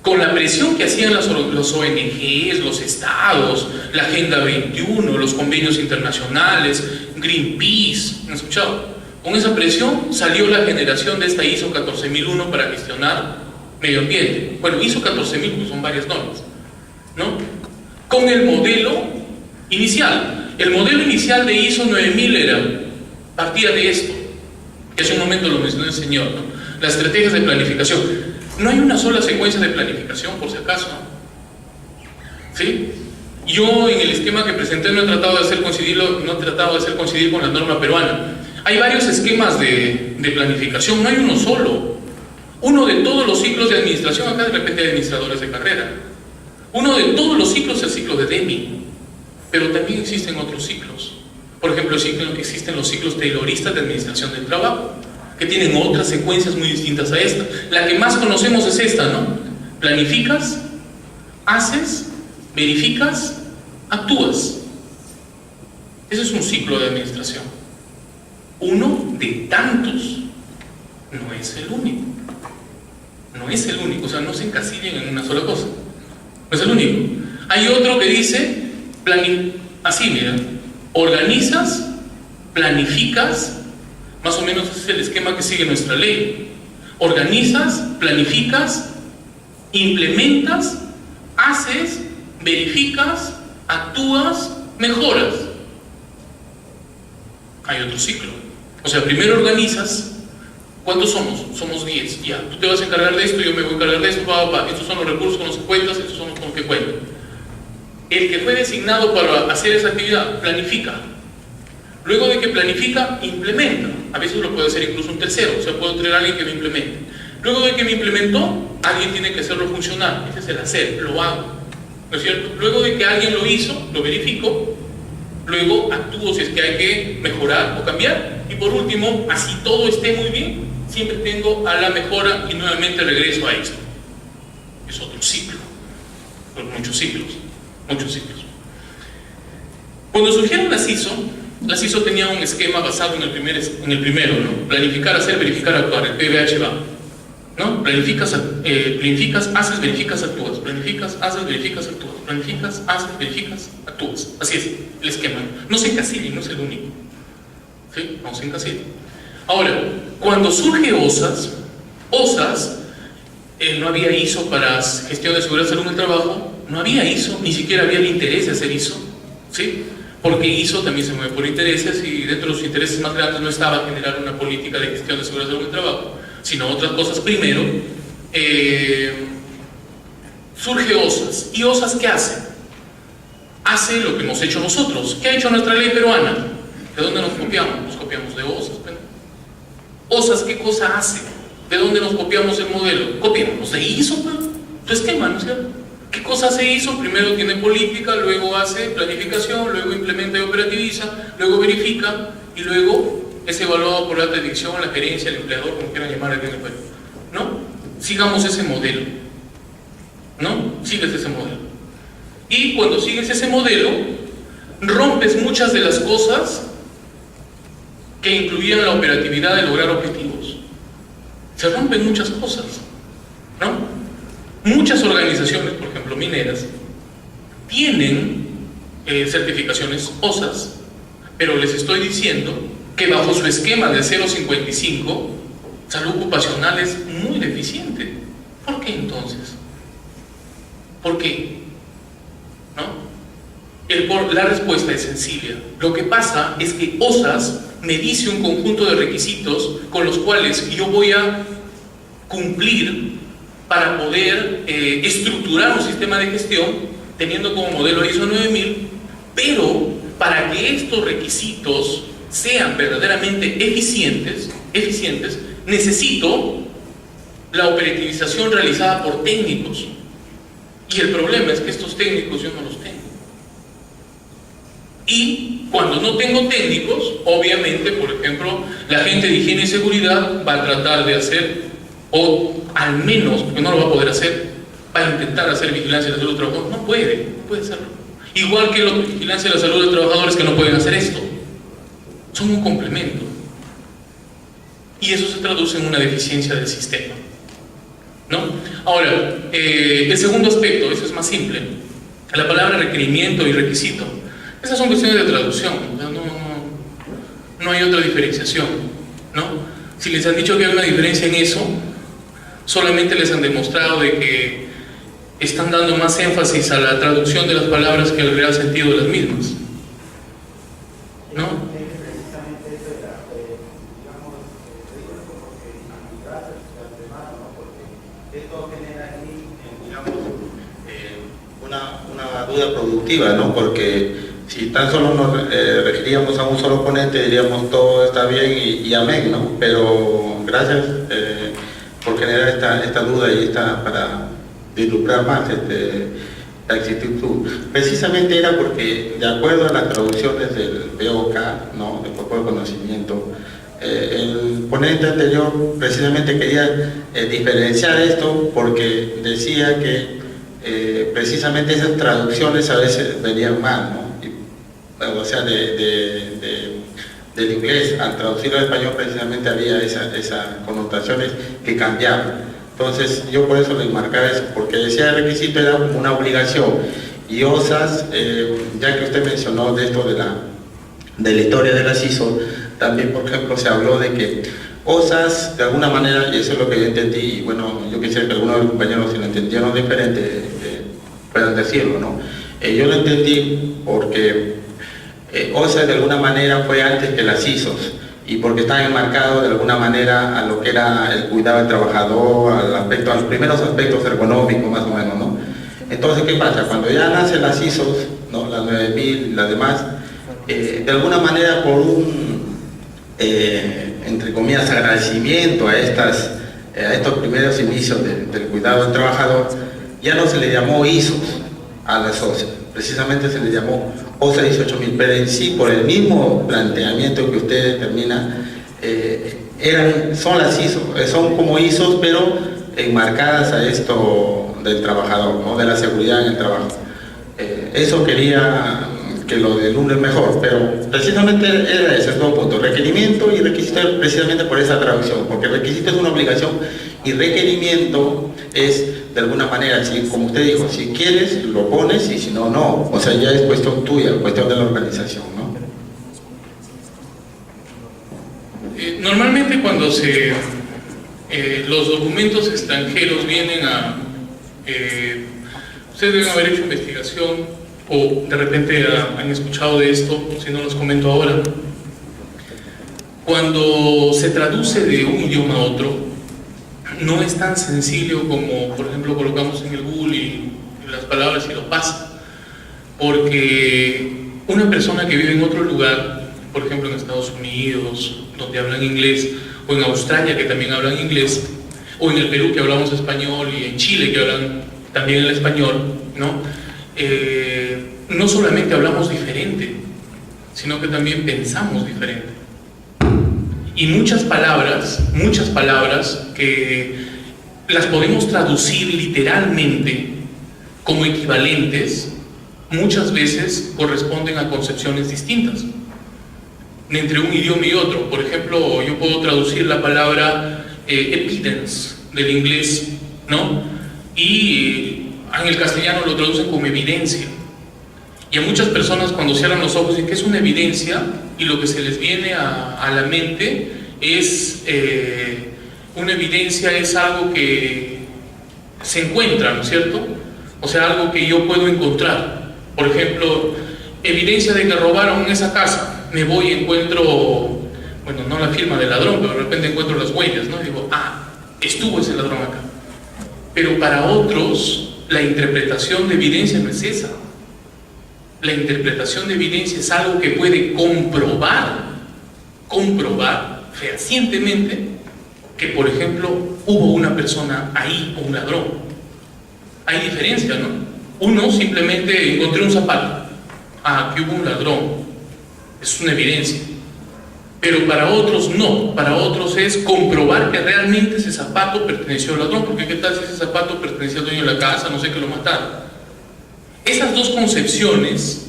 Con la presión que hacían los ONGs, los estados, la Agenda 21, los convenios internacionales, Greenpeace, ¿han escuchado? Con esa presión salió la generación de esta ISO 14001 para gestionar medio ambiente. Bueno, ISO 14000 pues son varias normas, ¿no? Con el modelo inicial. El modelo inicial de ISO 9000 partía de esto, que hace un momento lo mencionó el señor, ¿no? Las estrategias de planificación. No hay una sola secuencia de planificación, por si acaso, ¿sí? Yo en el esquema que presenté no he tratado de hacer coincidir con la norma peruana. Hay varios esquemas de planificación, no hay uno solo. Uno de todos los ciclos de administración, acá de repente hay administradores de carrera. Uno de todos los ciclos es el ciclo de Deming, pero también existen otros ciclos. Por ejemplo, existen los ciclos tayloristas de administración del trabajo, que tienen otras secuencias muy distintas a esta. La que más conocemos es esta, ¿no? Planificas, haces, verificas, actúas. Ese es un ciclo de administración. Uno de tantos. No es el único. No es el único. O sea, no se encasillen en una sola cosa. No es el único. Hay otro que dice, así, mira, organizas, planificas. Más o menos ese es el esquema que sigue nuestra ley. Organizas, planificas, implementas, haces, verificas, actúas, mejoras. Hay otro ciclo. O sea, primero organizas. ¿Cuántos somos? Somos 10. Ya, tú te vas a encargar de esto, yo me voy a encargar de esto, estos son los recursos con los que cuentas, estos son los con los que cuentas. El que fue designado para hacer esa actividad, planifica. Luego de que planifica, implementa. A veces lo puede hacer incluso un tercero, o sea, puedo tener a alguien que me implemente. Luego de que me implementó, alguien tiene que hacerlo funcionar. Ese es el hacer, lo hago, ¿no es cierto? Luego de que alguien lo hizo, lo verifico. Luego actúo si es que hay que mejorar o cambiar. Y por último, así todo esté muy bien, siempre tengo a la mejora y nuevamente regreso a esto. Es otro ciclo. Son muchos ciclos, muchos ciclos. Cuando surgieron las ISO tenía un esquema basado en el primero, ¿no? Planificar, hacer, verificar, actuar, el PVH-VA, ¿no? Planificas, haces, verificas, actúas. Planificas, haces, verificas, actúas. Planificas, haces, verificas, actúas. Así es el esquema. No se encasillen, no es el único. ¿Sí? No se encasillen. Ahora, cuando surge OSAS, no había ISO para gestión de seguridad y salud en el trabajo, no había ISO, ni siquiera había el interés de hacer ISO, ¿sí? porque ISO también se mueve por intereses y dentro de los intereses más grandes no estaba generar una política de gestión de seguridad del trabajo, sino otras cosas primero. Surge OSAS. ¿Y OSAS qué hace? Hace lo que hemos hecho nosotros. ¿Qué ha hecho nuestra ley peruana? ¿De dónde nos copiamos? Nos copiamos de OSAS. Bueno. OSAS, ¿qué cosa hace? ¿De dónde nos copiamos el modelo? Copiamos de ISO, pues. Tu esquema, ¿no es cierto? ¿Qué cosa hace ISO? Primero tiene política, luego hace planificación, luego implementa y operativiza, luego verifica y luego es evaluado por la alta dirección, la gerencia, el empleador, como quieran llamar aquí en el Perú. ¿No? Sigamos ese modelo. ¿No? Sigues ese modelo. Y cuando sigues ese modelo, rompes muchas de las cosas que incluían la operatividad de lograr objetivos. Se rompen muchas cosas, ¿no? Muchas organizaciones, por ejemplo mineras, tienen certificaciones OSAS, pero les estoy diciendo que bajo su esquema de 0.55, salud ocupacional es muy deficiente. ¿Por qué entonces? ¿Por qué? ¿No? La respuesta es sencilla. Lo que pasa es que OSAS me dice un conjunto de requisitos con los cuales yo voy a cumplir para poder estructurar un sistema de gestión teniendo como modelo ISO 9000, pero para que estos requisitos sean verdaderamente eficientes, necesito la operativización realizada por técnicos. Y el problema es que estos técnicos yo no los tengo. Y cuando no tengo técnicos, obviamente, por ejemplo, la gente de higiene y seguridad va a tratar de hacer, o al menos, porque no lo va a poder hacer, va a intentar hacer vigilancia de la salud del trabajador. No puede hacerlo. Igual que la vigilancia de la salud de los trabajadores que no pueden hacer esto. Son un complemento. Y eso se traduce en una deficiencia del sistema. ¿No? Ahora, el segundo aspecto, eso es más simple. La palabra requerimiento y requisito. Esas son cuestiones de traducción. No hay otra diferenciación, ¿no? Si les han dicho que hay una diferencia en eso, solamente les han demostrado de que están dando más énfasis a la traducción de las palabras que al real sentido de las mismas, ¿no? Una duda productiva, ¿no? Porque si tan solo nos referíamos a un solo ponente, diríamos todo está bien y amén, ¿no? Pero gracias por generar esta duda y para dislumbrar más la actitud. Precisamente era porque, de acuerdo a las traducciones del BOK, ¿no? Del Protocolo de Conocimiento, el ponente anterior precisamente quería diferenciar esto porque decía que precisamente esas traducciones a veces venían mal, ¿no? O sea, del inglés al traducirlo al español precisamente había esas connotaciones que cambiaban. Entonces yo por eso le marcaba eso, porque decía el requisito era como una obligación. Y OSAS, ya que usted mencionó de esto de la historia de las ISO, también por ejemplo se habló de que OSAS de alguna manera, y eso es lo que yo entendí, y bueno, yo quisiera que algunos de los compañeros si lo entendieron diferente puedan decirlo, ¿no? Yo lo entendí porque OSAS de alguna manera fue antes que las ISOs y porque está enmarcado de alguna manera a lo que era el cuidado del trabajador, a los primeros aspectos ergonómicos más o menos, ¿no? Entonces, ¿qué pasa? Cuando ya nacen las ISOs, ¿no? Las 9000 y las demás, de alguna manera por un, entre comillas, agradecimiento a estos primeros inicios del cuidado del trabajador, ya no se le llamó ISOs a las OSAS, precisamente se le llamó OSA ISO 8000, pero en sí, por el mismo planteamiento que usted determina, son las ISOs, son como ISOs, pero enmarcadas a esto del trabajador, ¿no? De la seguridad en el trabajo. Eso quería que lo deslumbre mejor, pero precisamente era ese todo punto, requerimiento y requisito, precisamente por esa traducción, porque requisito es una obligación y requerimiento es de alguna manera, si, como usted dijo, si quieres lo pones y si no, no, o sea ya es cuestión tuya, cuestión de la organización, ¿no? Normalmente cuando los documentos extranjeros vienen a ustedes deben haber hecho investigación o de repente han escuchado de esto, si no los comento ahora. Cuando se traduce de un idioma a otro, no es tan sencillo como, por ejemplo, colocamos en el Google y las palabras y lo pasa. Porque una persona que vive en otro lugar, por ejemplo en Estados Unidos, donde hablan inglés, o en Australia, que también hablan inglés, o en el Perú, que hablamos español, y en Chile, que hablan también el español, ¿no? No solamente hablamos diferente, sino que también pensamos diferente. Y muchas palabras que las podemos traducir literalmente como equivalentes, muchas veces corresponden a concepciones distintas entre un idioma y otro. Por ejemplo, yo puedo traducir la palabra evidence del inglés, ¿no? Y en el castellano lo traducen como evidencia. Y a muchas personas, cuando cierran los ojos, dicen que es una evidencia, y lo que se les viene a la mente es una evidencia, es algo que se encuentra, ¿no es cierto? O sea, algo que yo puedo encontrar. Por ejemplo, evidencia de que robaron esa casa. Me voy y encuentro, bueno, no la firma del ladrón, pero de repente encuentro las huellas, ¿no? Y digo, estuvo ese ladrón acá. Pero para otros, la interpretación de evidencia no es esa. La interpretación de evidencia es algo que puede comprobar fehacientemente que, por ejemplo, hubo una persona ahí o un ladrón. Hay diferencia, ¿no? Uno simplemente encontré un zapato. Que hubo un ladrón. Es una evidencia. Pero para otros no. Para otros es comprobar que realmente ese zapato perteneció al ladrón. Porque ¿qué tal si ese zapato pertenecía al dueño de la casa? No sé, que lo mataron. Esas dos concepciones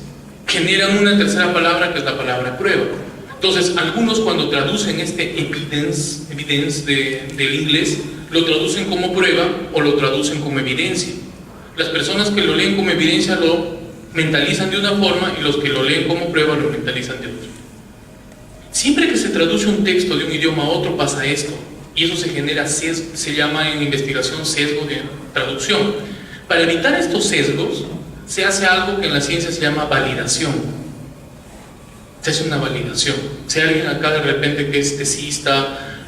generan una tercera palabra, que es la palabra prueba. Entonces, algunos, cuando traducen este evidence del inglés, lo traducen como prueba o lo traducen como evidencia. Las personas que lo leen como evidencia lo mentalizan de una forma, y los que lo leen como prueba lo mentalizan de otra. Siempre que se traduce un texto de un idioma a otro pasa esto, y eso se genera sesgo, se llama en investigación sesgo de traducción. Para evitar estos sesgos se hace algo que en la ciencia se llama validación. Se hace una validación. Si hay alguien acá de repente que es tesista,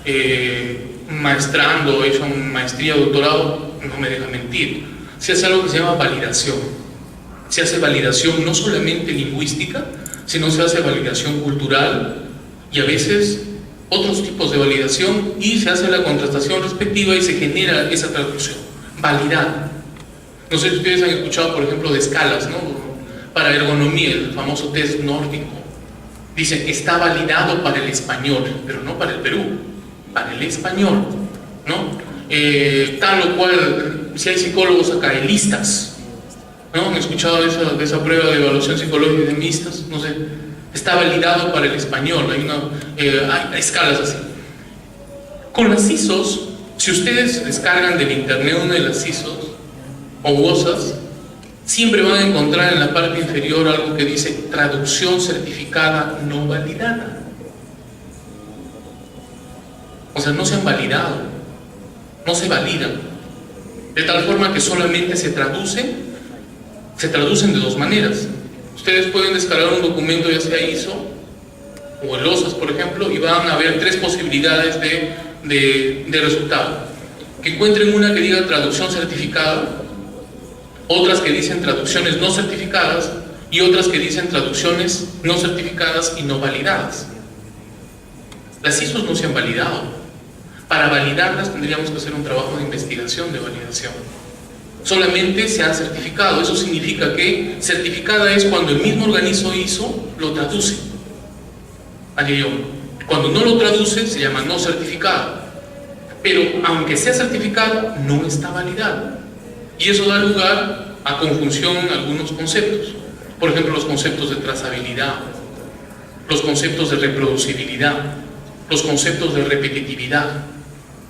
maestrando, hecho una maestría, doctorado, no me deja mentir. Se hace algo que se llama validación. Se hace validación no solamente lingüística, sino se hace validación cultural, y a veces otros tipos de validación, y se hace la contrastación respectiva y se genera esa traducción. Validar. No sé si ustedes han escuchado, por ejemplo, de escalas, ¿no? Para ergonomía, el famoso test nórdico. Dicen, está validado para el español, pero no para el Perú, para el español, ¿no? Tal o cual, si hay psicólogos academicistas, ¿no? ¿Han escuchado de esa prueba de evaluación psicológica de mistas? No sé, está validado para el español, hay escalas así. Con las ISOs, si ustedes descargan del internet una de las ISOs, o WOSAS, siempre van a encontrar en la parte inferior algo que dice traducción certificada no validada. O sea, no se han validado, no se validan, de tal forma que solamente se traducen de dos maneras. Ustedes pueden descargar un documento, ya sea ISO o el OSAS, por ejemplo, y van a ver tres posibilidades de resultado. Que encuentren una que diga traducción certificada, otras que dicen traducciones no certificadas, y otras que dicen traducciones no certificadas y no validadas. Las ISOs no se han validado. Para validarlas tendríamos que hacer un trabajo de investigación de validación. Solamente se han certificado. Eso significa que certificada es cuando el mismo organismo ISO lo traduce al idioma. Cuando no lo traduce se llama no certificada. Pero aunque sea certificada, no está validada. Y eso da lugar a confusión en algunos conceptos. Por ejemplo, los conceptos de trazabilidad, los conceptos de reproducibilidad, los conceptos de repetitividad,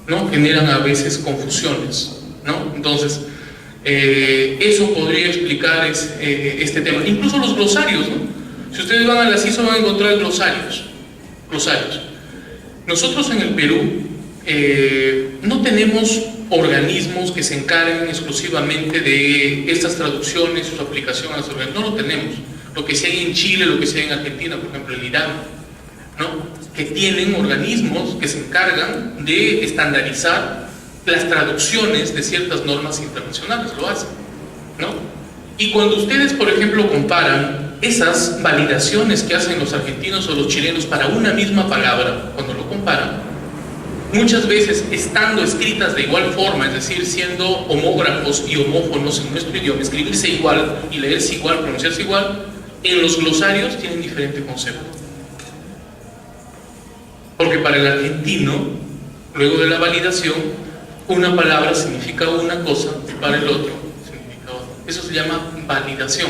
¿no? Generan a veces confusiones, ¿no? Entonces, eso podría explicar este tema. Incluso los glosarios, ¿no? Si ustedes van a las ISO van a encontrar glosarios. Nosotros en el Perú no tenemos organismos que se encarguen exclusivamente de estas traducciones y su aplicación a las organizaciones. No lo tenemos. Lo que sí hay en Chile, lo que sí hay en Argentina, por ejemplo, el Irán, ¿no? Que tienen organismos que se encargan de estandarizar las traducciones de ciertas normas internacionales, lo hacen, ¿no? Y cuando ustedes, por ejemplo, comparan esas validaciones que hacen los argentinos o los chilenos para una misma palabra, cuando lo comparan, muchas veces estando escritas de igual forma, es decir, siendo homógrafos y homófonos en nuestro idioma, escribirse igual y leerse igual, pronunciarse igual, en los glosarios tienen diferente concepto. Porque para el argentino, luego de la validación, una palabra significa una cosa y para el otro significa otra. Eso se llama validación,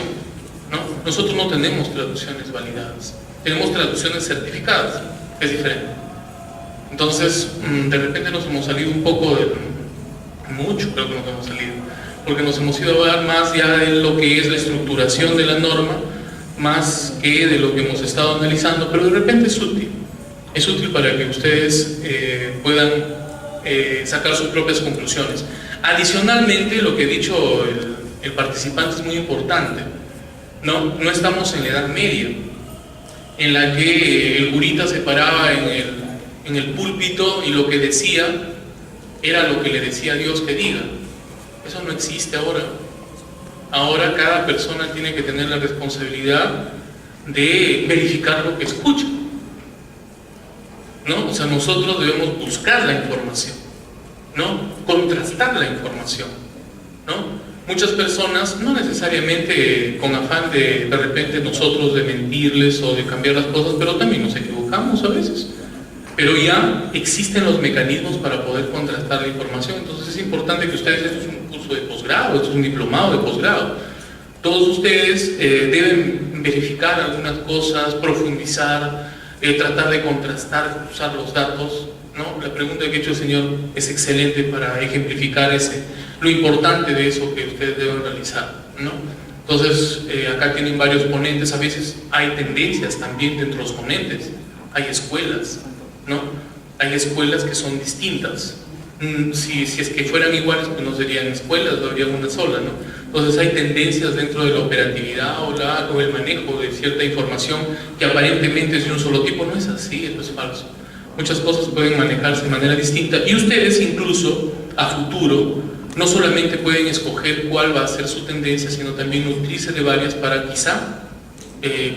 ¿no? Nosotros no tenemos traducciones validadas, tenemos traducciones certificadas, que es diferente. Entonces, de repente nos hemos salido un poco de... Mucho creo que nos hemos salido, porque nos hemos ido a hablar más ya de lo que es la estructuración de la norma, más que de lo que hemos estado analizando, pero de repente es útil para que ustedes puedan sacar sus propias conclusiones. Adicionalmente, lo que ha dicho el participante es muy importante. No estamos en la Edad Media, en la que el curita se paraba en el púlpito y lo que decía era lo que le decía a Dios que diga. Eso no existe ahora. Ahora cada persona tiene que tener la responsabilidad de verificar lo que escucha, ¿no? O sea, nosotros debemos buscar la información, ¿no? Contrastar la información, ¿no? Muchas personas, no necesariamente con afán de repente nosotros de mentirles o de cambiar las cosas, pero también nos equivocamos a veces. Pero ya existen los mecanismos para poder contrastar la información. Entonces es importante que ustedes, esto es un curso de posgrado, esto es un diplomado de posgrado, todos ustedes deben verificar algunas cosas, profundizar, tratar de contrastar, usar los datos, ¿no? La pregunta que ha hecho el señor es excelente para ejemplificar lo importante de eso que ustedes deben realizar, ¿no? Entonces acá tienen varios ponentes, a veces hay tendencias también dentro de los ponentes, hay escuelas, ¿no? Hay escuelas que son distintas. Si es que fueran iguales, pues no serían escuelas, no habría una sola, ¿no? Entonces hay tendencias dentro de la operatividad o el manejo de cierta información que aparentemente es de un solo tipo. No es así, eso es falso. Muchas cosas pueden manejarse de manera distinta y ustedes incluso a futuro no solamente pueden escoger cuál va a ser su tendencia, sino también nutrirse de varias para quizá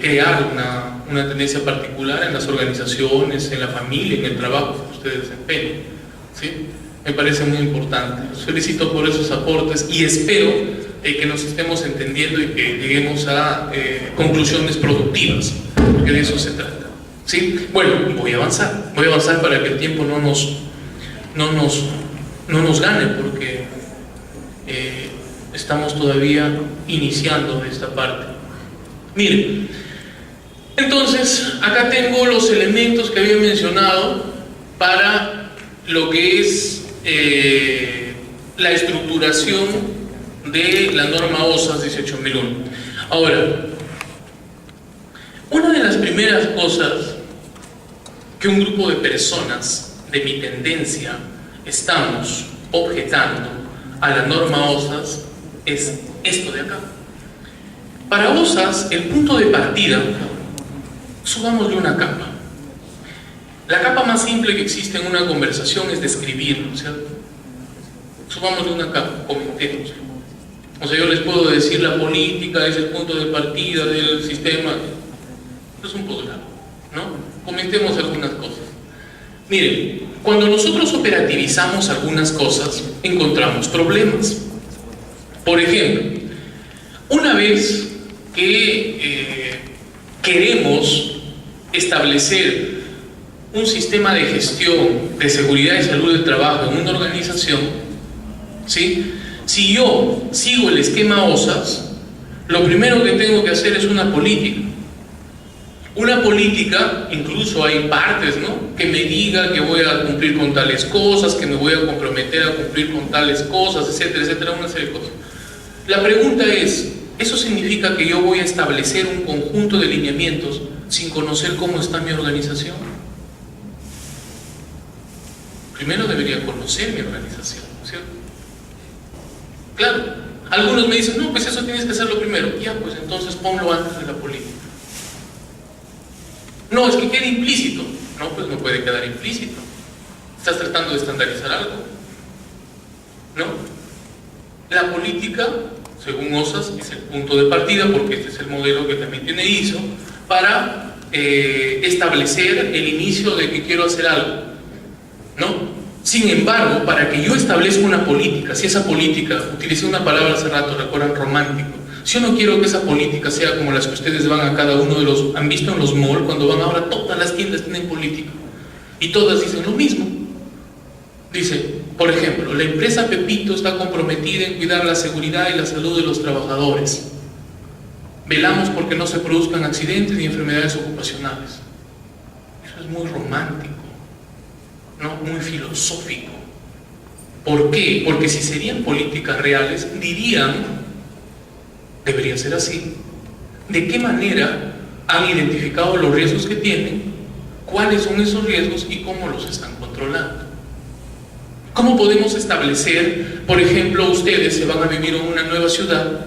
crear una tendencia particular en las organizaciones, en la familia, en el trabajo que ustedes desempeñen, ¿sí? Me parece muy importante. Los felicito por esos aportes y espero que nos estemos entendiendo y que lleguemos a conclusiones productivas, porque de eso se trata, ¿sí? Bueno, voy a avanzar para que el tiempo no nos gane, porque estamos todavía iniciando esta parte. Miren, entonces acá tengo los elementos que había mencionado para lo que es la estructuración de la norma OSAS 18001. Ahora, una de las primeras cosas que un grupo de personas de mi tendencia estamos objetando a la norma OSAS es esto de acá. Para OSAS, el punto de partida, subámosle una capa. La capa más simple que existe en una conversación es describir, ¿no es cierto? Subámosle una capa, comentemos. O sea, yo les puedo decir la política es el punto de partida del sistema. Es un posgrado, ¿no? Comentemos algunas cosas. Miren, cuando nosotros operativizamos algunas cosas, encontramos problemas. Por ejemplo, una vez que queremos establecer un sistema de gestión de seguridad y salud del trabajo en una organización, ¿sí? Si yo sigo el esquema OSAS, lo primero que tengo que hacer es una política. Una política, incluso hay partes, ¿no?, que me diga que voy a cumplir con tales cosas, que me voy a comprometer a cumplir con tales cosas, etcétera, etcétera, una serie de cosas. La pregunta es, ¿eso significa que yo voy a establecer un conjunto de lineamientos sin conocer cómo está mi organización? Primero debería conocer mi organización, ¿cierto? Claro, algunos me dicen, no, pues eso tienes que hacerlo primero. Ya, pues entonces ponlo antes de la política. No, es que quede implícito. No, pues no puede quedar implícito. Estás tratando de estandarizar algo. ¿No? La política, según OSAS, es el punto de partida, porque este es el modelo que también tiene ISO, para establecer el inicio de que quiero hacer algo, ¿no? Sin embargo, para que yo establezca una política, si esa política, utilicé una palabra hace rato, recuerdan, romántico, si yo no quiero que esa política sea como las que ustedes van a cada uno de los, han visto en los malls, cuando van ahora todas las tiendas tienen política, y todas dicen lo mismo. Dice, por ejemplo, la empresa Pepito está comprometida en cuidar la seguridad y la salud de los trabajadores. Velamos porque no se produzcan accidentes ni enfermedades ocupacionales. Eso es muy romántico, ¿no? Muy filosófico. ¿Por qué? Porque si serían políticas reales, dirían, debería ser así, de qué manera han identificado los riesgos que tienen, cuáles son esos riesgos y cómo los están controlando. ¿Cómo podemos establecer, por ejemplo, ustedes se van a vivir en una nueva ciudad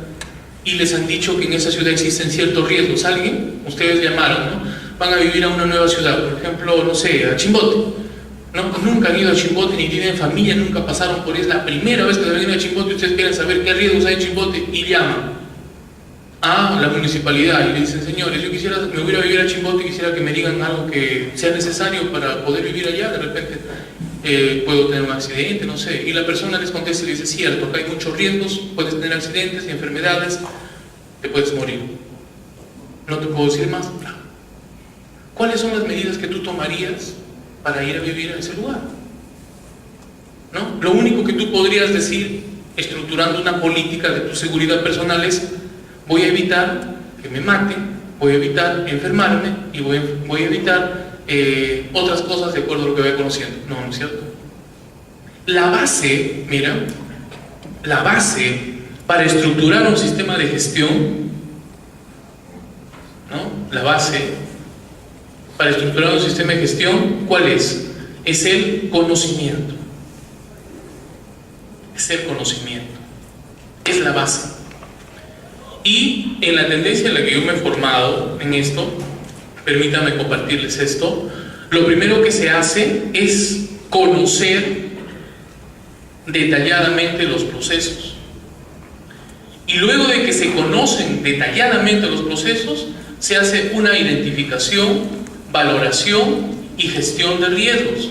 y les han dicho que en esa ciudad existen ciertos riesgos? ¿Alguien? Ustedes llamaron, ¿no? Van a vivir a una nueva ciudad, por ejemplo, no sé, a Chimbote, ¿no? Nunca han ido a Chimbote ni tienen familia, nunca pasaron por ahí, es la primera vez que se vienen a Chimbote y ustedes quieren saber qué riesgos hay en Chimbote y llaman a la municipalidad y le dicen, señores, yo quisiera, me voy a vivir a Chimbote y quisiera que me digan algo que sea necesario para poder vivir allá. De repente puedo tener un accidente, no sé, y la persona les contesta y le dice, cierto, acá hay muchos riesgos, puedes tener accidentes y enfermedades, te puedes morir. No te puedo decir más. ¿Cuáles son las medidas que tú tomarías para ir a vivir a ese lugar? ¿No? Lo único que tú podrías decir, estructurando una política de tu seguridad personal, es: voy a evitar que me maten, voy a evitar enfermarme y voy a evitar otras cosas de acuerdo a lo que vaya conociendo. No, ¿no es cierto? La base, mira, la base para estructurar un sistema de gestión, ¿no? La base para estructurar un sistema de gestión, ¿cuál es? Es el conocimiento. Es el conocimiento. Es la base. Y en la tendencia en la que yo me he formado en esto, permítanme compartirles esto, lo primero que se hace es conocer detalladamente los procesos. Y luego de que se conocen detalladamente los procesos, se hace una identificación, valoración y gestión de riesgos.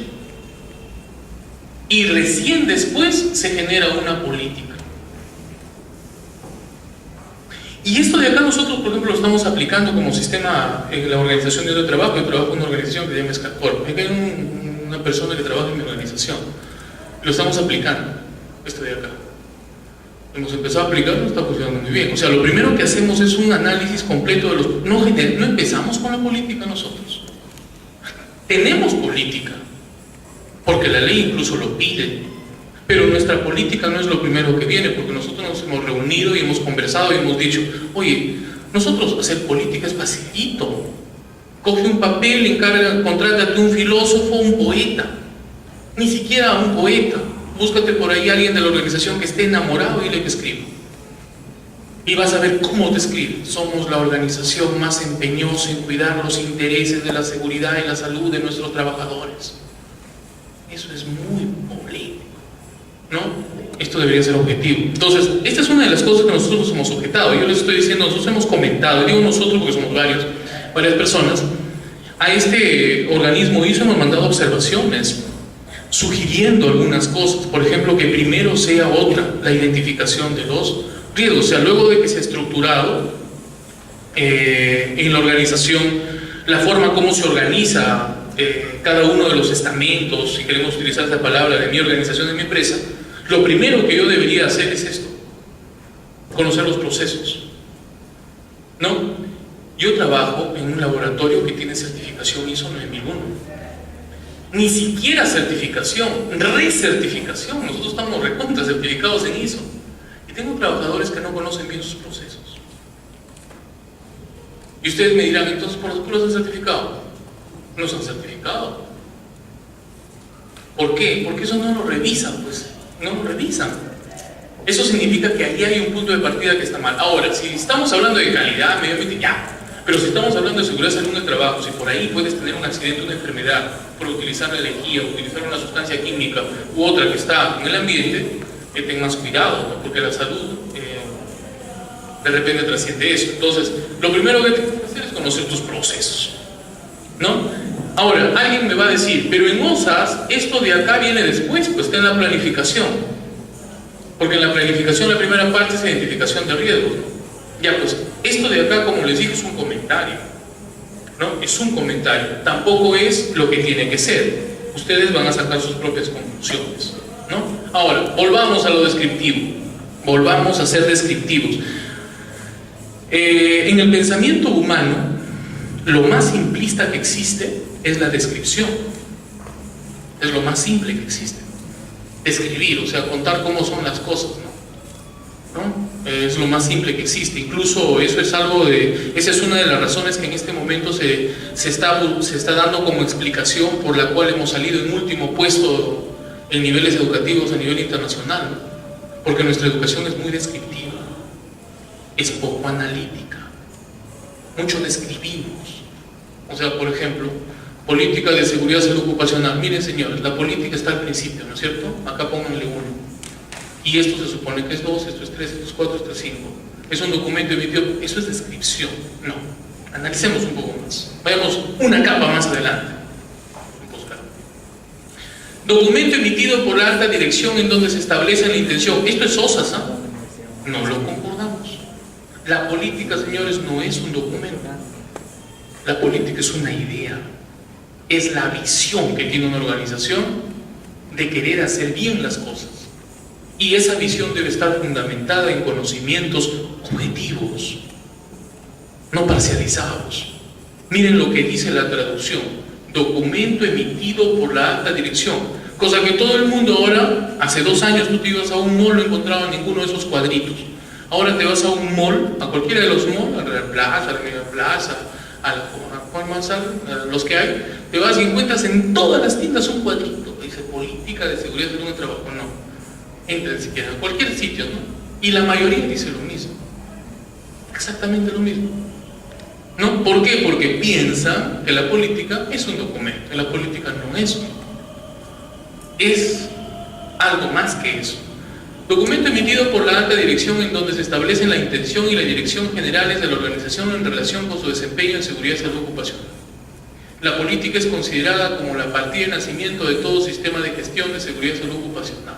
Y recién después se genera una política. Y esto de acá nosotros, por ejemplo, lo estamos aplicando como sistema en la organización de donde trabajo. Yo trabajo en una organización que se llama SCACOR. Acá hay una persona que trabaja en mi organización. Lo estamos aplicando, esto de acá. Hemos empezado a aplicarlo, está funcionando muy bien. O sea, lo primero que hacemos es un análisis completo de los... No empezamos con la política nosotros. Tenemos política, porque la ley incluso lo pide. Pero nuestra política no es lo primero que viene, porque nosotros nos hemos reunido y hemos conversado y hemos dicho, oye, nosotros hacer política es facilito. Coge un papel, encarga, contrátate un filósofo, un poeta. Ni siquiera un poeta. Búscate por ahí a alguien de la organización que esté enamorado y le escriba. Y vas a ver cómo te escribe. Somos la organización más empeñosa en cuidar los intereses de la seguridad y la salud de nuestros trabajadores. Eso es muy político, ¿no? Esto debería ser objetivo. Entonces, esta es una de las cosas que nosotros hemos objetado. Yo les estoy diciendo, nosotros hemos comentado, digo nosotros porque somos varias personas, a este organismo ISO hemos mandado observaciones, sugiriendo algunas cosas. Por ejemplo, que primero sea la identificación de los riesgos. O sea, luego de que se ha estructurado en la organización la forma como se organiza cada uno de los estamentos, si queremos utilizar esta palabra, de mi organización, de mi empresa, lo primero que yo debería hacer es esto: conocer los procesos, ¿no? Yo trabajo en un laboratorio que tiene certificación ISO 9001. Ni siquiera certificación, recertificación. Nosotros estamos recontra certificados en ISO. Y tengo trabajadores que no conocen bien sus procesos. Y ustedes me dirán, entonces, ¿por qué los han certificado? No se han certificado. ¿Por qué? Porque eso no lo revisan, pues. No lo revisan. Eso significa que ahí hay un punto de partida que está mal. Ahora, si estamos hablando de calidad, medio ambiente, ya. Pero si estamos hablando de seguridad, salud en el trabajo, si por ahí puedes tener un accidente, una enfermedad, por utilizar la lejía, utilizar una sustancia química u otra que está en el ambiente, ten más cuidado, ¿no? Porque la salud de repente trasciende eso. Entonces, lo primero que tienes que hacer es conocer tus procesos, ¿no? Ahora, alguien me va a decir, pero en OSAS, esto de acá viene después, pues está en la planificación. Porque en la planificación la primera parte es identificación de riesgos, ¿no? Ya, pues, esto de acá, como les dije, es un comentario, ¿no? Es un comentario, tampoco es lo que tiene que ser. Ustedes van a sacar sus propias conclusiones, ¿no? Ahora, volvamos a lo descriptivo, volvamos a ser descriptivos. En el pensamiento humano, lo más simplista que existe es la descripción. Es lo más simple que existe. Describir, o sea, contar cómo son las cosas, ¿no? Es lo más simple que existe. Incluso eso es algo de... Esa es una de las razones que en este momento se está dando como explicación por la cual hemos salido en último puesto en niveles educativos a nivel internacional, ¿no? Porque nuestra educación es muy descriptiva, es poco analítica, mucho describimos. O sea, por ejemplo, política de seguridad y salud ocupacional. Miren, señores, la política está al principio, ¿no es cierto? Acá pónganle 1. Y esto se supone que es 2, esto es 3, esto es 4, esto es 5. Es un documento emitido, eso es descripción. No, analicemos un poco más. Vayamos una capa más adelante. Documento emitido por la alta dirección en donde se establece la intención. Esto es OSAS, ¿ah? No lo concordamos. La política, señores, no es un documento. La política es una idea. Es la visión que tiene una organización de querer hacer bien las cosas. Y esa visión debe estar fundamentada en conocimientos objetivos, no parcializados. Miren lo que dice la traducción: documento emitido por la alta dirección, cosa que todo el mundo ahora, hace 2 años tú te ibas a un mall, no encontraba ninguno de esos cuadritos. Ahora te vas a un mall, a cualquiera de los malls, a la Plaza, a la Mega Plaza, a los que hay, te vas y encuentras en todas las tiendas un cuadrito que dice política de seguridad y salud en el trabajo. No, entra ni siquiera, a cualquier sitio, ¿no? Y la mayoría dice lo mismo, exactamente lo mismo, ¿no? ¿Por qué? Porque piensan que la política es un documento. La política no es un documento, es algo más que eso. Documento emitido por la alta dirección en donde se establecen la intención y la dirección generales de la organización en relación con su desempeño en seguridad y salud ocupacional. La política es considerada como la partida de nacimiento de todo sistema de gestión de seguridad y salud ocupacional.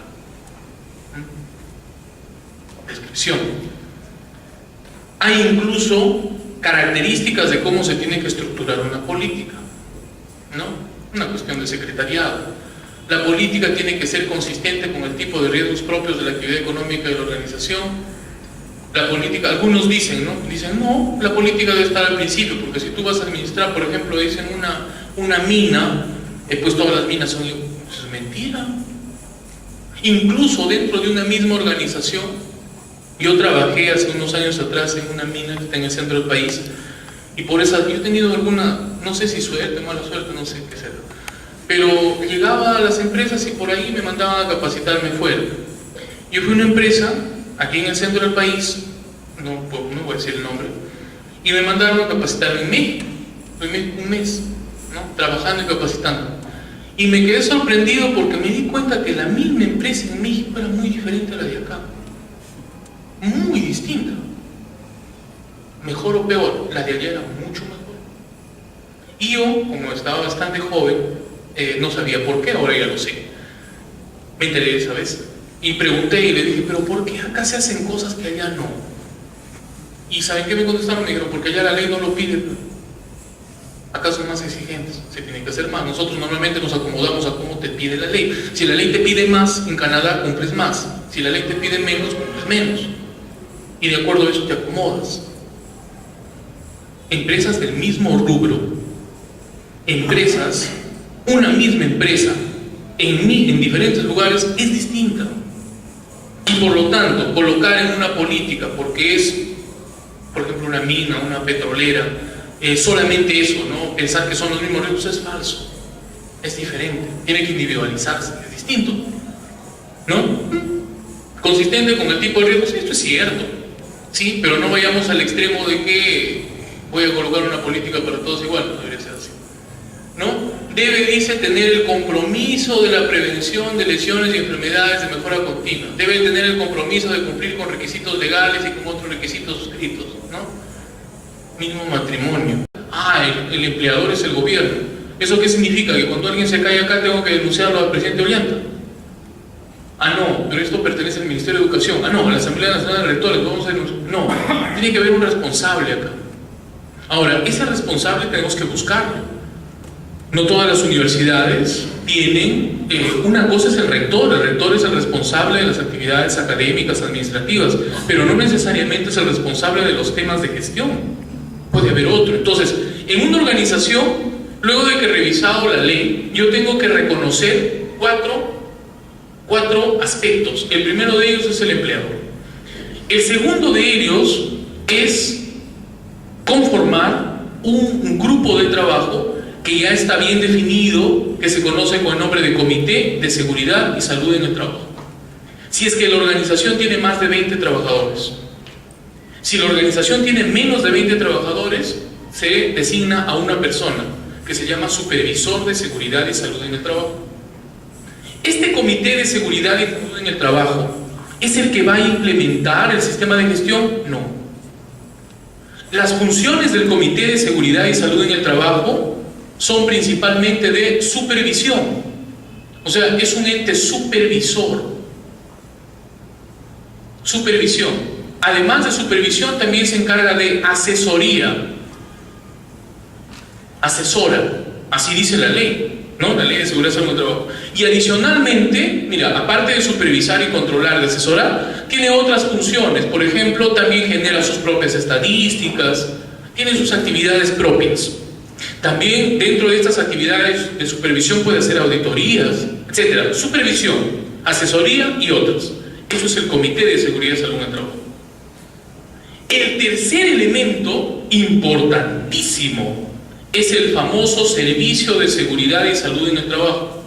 Descripción. Hay incluso características de cómo se tiene que estructurar una política, ¿no? Una cuestión de secretariado. La política tiene que ser consistente con el tipo de riesgos propios de la actividad económica de la organización. La política, algunos dicen, ¿no? Dicen, no, la política debe estar al principio, porque si tú vas a administrar, por ejemplo, dicen una mina, pues todas las minas son... Eso es mentira. Incluso dentro de una misma organización, yo trabajé hace unos años atrás en una mina que está en el centro del país, y por esa, yo he tenido alguna, no sé si suerte, mala suerte, no sé qué será, pero llegaba a las empresas y por ahí me mandaban a capacitarme fuera. Yo fui a una empresa aquí en el centro del país, no voy a decir el nombre, y me mandaron a capacitarme en México. Un mes, ¿no? Trabajando y capacitando, y me quedé sorprendido porque me di cuenta que la misma empresa en México era muy diferente a la de acá, muy distinta. Mejor o peor, la de allá era mucho mejor. Y yo, como estaba bastante joven, no sabía por qué, ahora ya lo sé. Me enteré esa vez y pregunté y le dije, pero ¿por qué acá se hacen cosas que allá no? Y ¿saben qué me contestaron? Me dijeron, porque allá la ley no lo pide. Acá son más exigentes, se tienen que hacer más. Nosotros normalmente nos acomodamos a cómo te pide la ley. Si la ley te pide más, en Canadá cumples más. Si la ley te pide menos, cumples menos. Y de acuerdo a eso te acomodas. Empresas del mismo rubro, una misma empresa en diferentes lugares es distinta. Y por lo tanto, colocar en una política, porque es, por ejemplo, una mina, una petrolera, solamente eso, ¿no? Pensar que son los mismos riesgos es falso, es diferente, tiene que individualizarse, es distinto, ¿no? consistente con el tipo de riesgo. Sí, esto es cierto, sí, pero no vayamos al extremo de que voy a colocar una política para todos igual, no debería ser así, ¿no? Debe, dice, tener el compromiso de la prevención de lesiones y enfermedades de mejora continua, debe tener el compromiso de cumplir con requisitos legales y con otros requisitos suscritos, ¿no? Mismo matrimonio. El empleador es el gobierno. ¿Eso qué significa? Que cuando alguien se cae acá tengo que denunciarlo al presidente Ollanta. No, pero esto pertenece al Ministerio de Educación. No, a la Asamblea Nacional de Rectores, vamos a denunciar. No, tiene que haber un responsable acá. Ahora, ese responsable tenemos que buscarlo. No todas las universidades tienen, una cosa es el rector es el responsable de las actividades académicas, administrativas, pero no necesariamente es el responsable de los temas de gestión. Puede haber otro. Entonces, en una organización, luego de que he revisado la ley, yo tengo que reconocer cuatro aspectos. El primero de ellos es el empleador. El segundo de ellos es conformar un grupo de trabajo que ya está bien definido, que se conoce con el nombre de Comité de Seguridad y Salud en el Trabajo. Si es que la organización tiene más de 20 trabajadores. Si la organización tiene menos de 20 trabajadores, se designa a una persona que se llama Supervisor de Seguridad y Salud en el Trabajo. Este Comité de Seguridad y Salud en el Trabajo ¿es el que va a implementar el sistema de gestión? No. Las funciones del Comité de Seguridad y Salud en el Trabajo son principalmente de supervisión, o sea, es un ente supervisor. Supervisión. Además de supervisión, también se encarga de asesoría. Asesora, así dice la ley, ¿no? La Ley de Seguridad y Salud en el Trabajo. Y adicionalmente, mira, aparte de supervisar y controlar, de asesorar, tiene otras funciones. Por ejemplo, también genera sus propias estadísticas, tiene sus actividades propias. También dentro de estas actividades de supervisión puede hacer auditorías, etc. Supervisión, asesoría y otras. Eso es el Comité de Seguridad y Salud en el Trabajo. El tercer elemento importantísimo es el famoso Servicio de Seguridad y Salud en el Trabajo.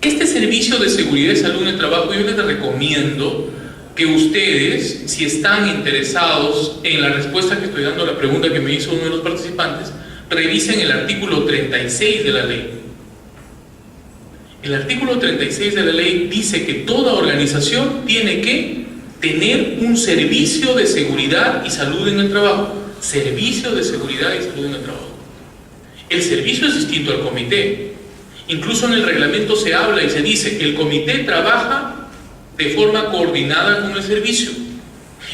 Este Servicio de Seguridad y Salud en el Trabajo yo les recomiendo que ustedes, si están interesados en la respuesta que estoy dando a la pregunta que me hizo uno de los participantes, revisen el artículo 36 de la ley. El artículo 36 de la ley dice que toda organización tiene que tener un servicio de seguridad y salud en el trabajo. Servicio de seguridad y salud en el trabajo. El servicio es distinto al comité. Incluso en el reglamento se habla y se dice que el comité trabaja de forma coordinada con el servicio.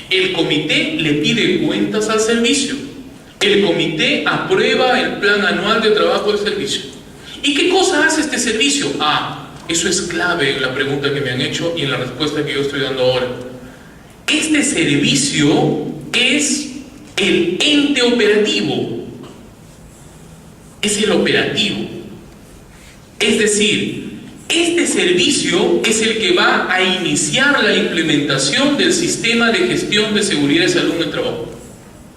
El comité le pide cuentas al servicio. El comité aprueba el plan anual de trabajo del servicio. ¿Y qué cosa hace este servicio? Eso es clave en la pregunta que me han hecho y en la respuesta que yo estoy dando ahora. Este servicio es el ente operativo. Es el operativo. Es decir, este servicio es el que va a iniciar la implementación del sistema de gestión de seguridad y salud en el trabajo.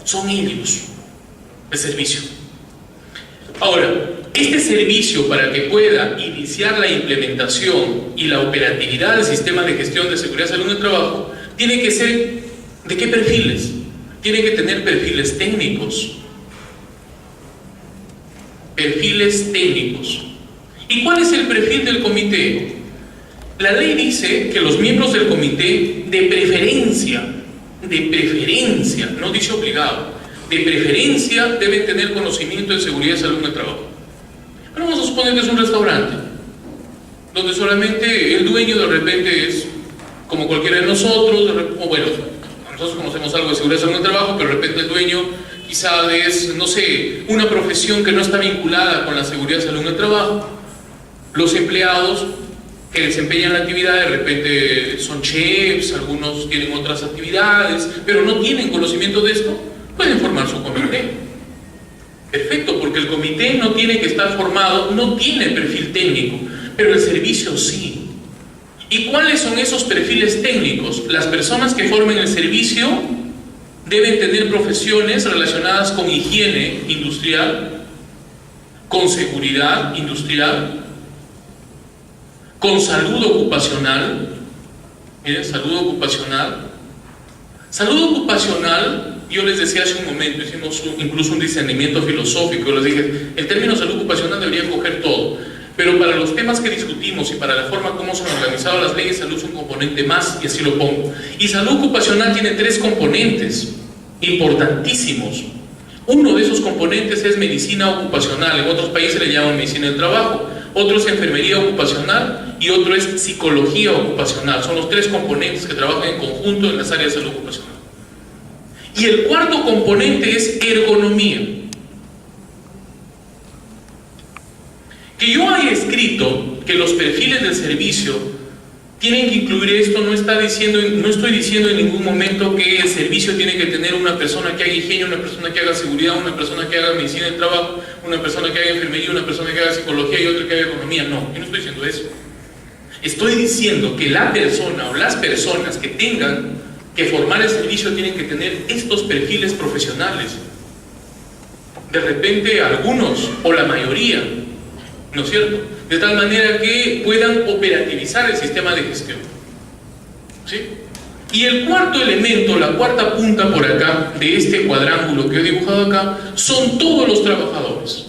Son ellos. El servicio. Ahora, este servicio, para que pueda iniciar la implementación y la operatividad del sistema de gestión de seguridad y salud en el trabajo, tiene que ser, ¿de qué perfiles? Tiene que tener perfiles técnicos. Perfiles técnicos. ¿Y cuál es el perfil del comité? La ley dice que los miembros del comité, de preferencia, no dice obligado, de preferencia deben tener conocimiento de seguridad y salud en el trabajo. Pero vamos a suponer que es un restaurante donde solamente el dueño de repente es como cualquiera de nosotros, o bueno, nosotros conocemos algo de seguridad y salud en el trabajo, pero de repente el dueño quizá es, no sé, una profesión que no está vinculada con la seguridad y salud en el trabajo. Los empleados que desempeñan la actividad de repente son chefs, algunos tienen otras actividades, pero no tienen conocimiento de esto, pueden formar su comité. Perfecto, porque el comité no tiene que estar formado, no tiene perfil técnico, pero el servicio sí. ¿Y cuáles son esos perfiles técnicos? Las personas que formen el servicio deben tener profesiones relacionadas con higiene industrial, con seguridad industrial, con salud ocupacional, Miren, salud ocupacional. Salud ocupacional, yo les decía hace un momento, hicimos incluso un discernimiento filosófico, les dije, el término salud ocupacional debería coger todo, pero para los temas que discutimos y para la forma como se han organizado las leyes, salud es un componente más, y así lo pongo. Y salud ocupacional tiene 3 componentes importantísimos. Uno de esos componentes es medicina ocupacional, en otros países le llaman medicina del trabajo, otro es enfermería ocupacional y otro es psicología ocupacional. Son los 3 componentes que trabajan en conjunto en las áreas de salud ocupacional. Y el cuarto componente es ergonomía. Que yo haya escrito que los perfiles del servicio tienen que incluir esto, no estoy diciendo en ningún momento que el servicio tiene que tener una persona que haga higiene, una persona que haga seguridad, una persona que haga medicina del trabajo, una persona que haga enfermería, una persona que haga psicología y otra que haga economía. No, yo no estoy diciendo eso. Estoy diciendo que la persona o las personas que tengan que formar el servicio tienen que tener estos perfiles profesionales. De repente algunos o la mayoría, ¿no es cierto?, de tal manera que puedan operativizar el sistema de gestión. ¿Sí? Y el cuarto elemento, la cuarta punta por acá de este cuadrángulo que he dibujado acá, son todos los trabajadores.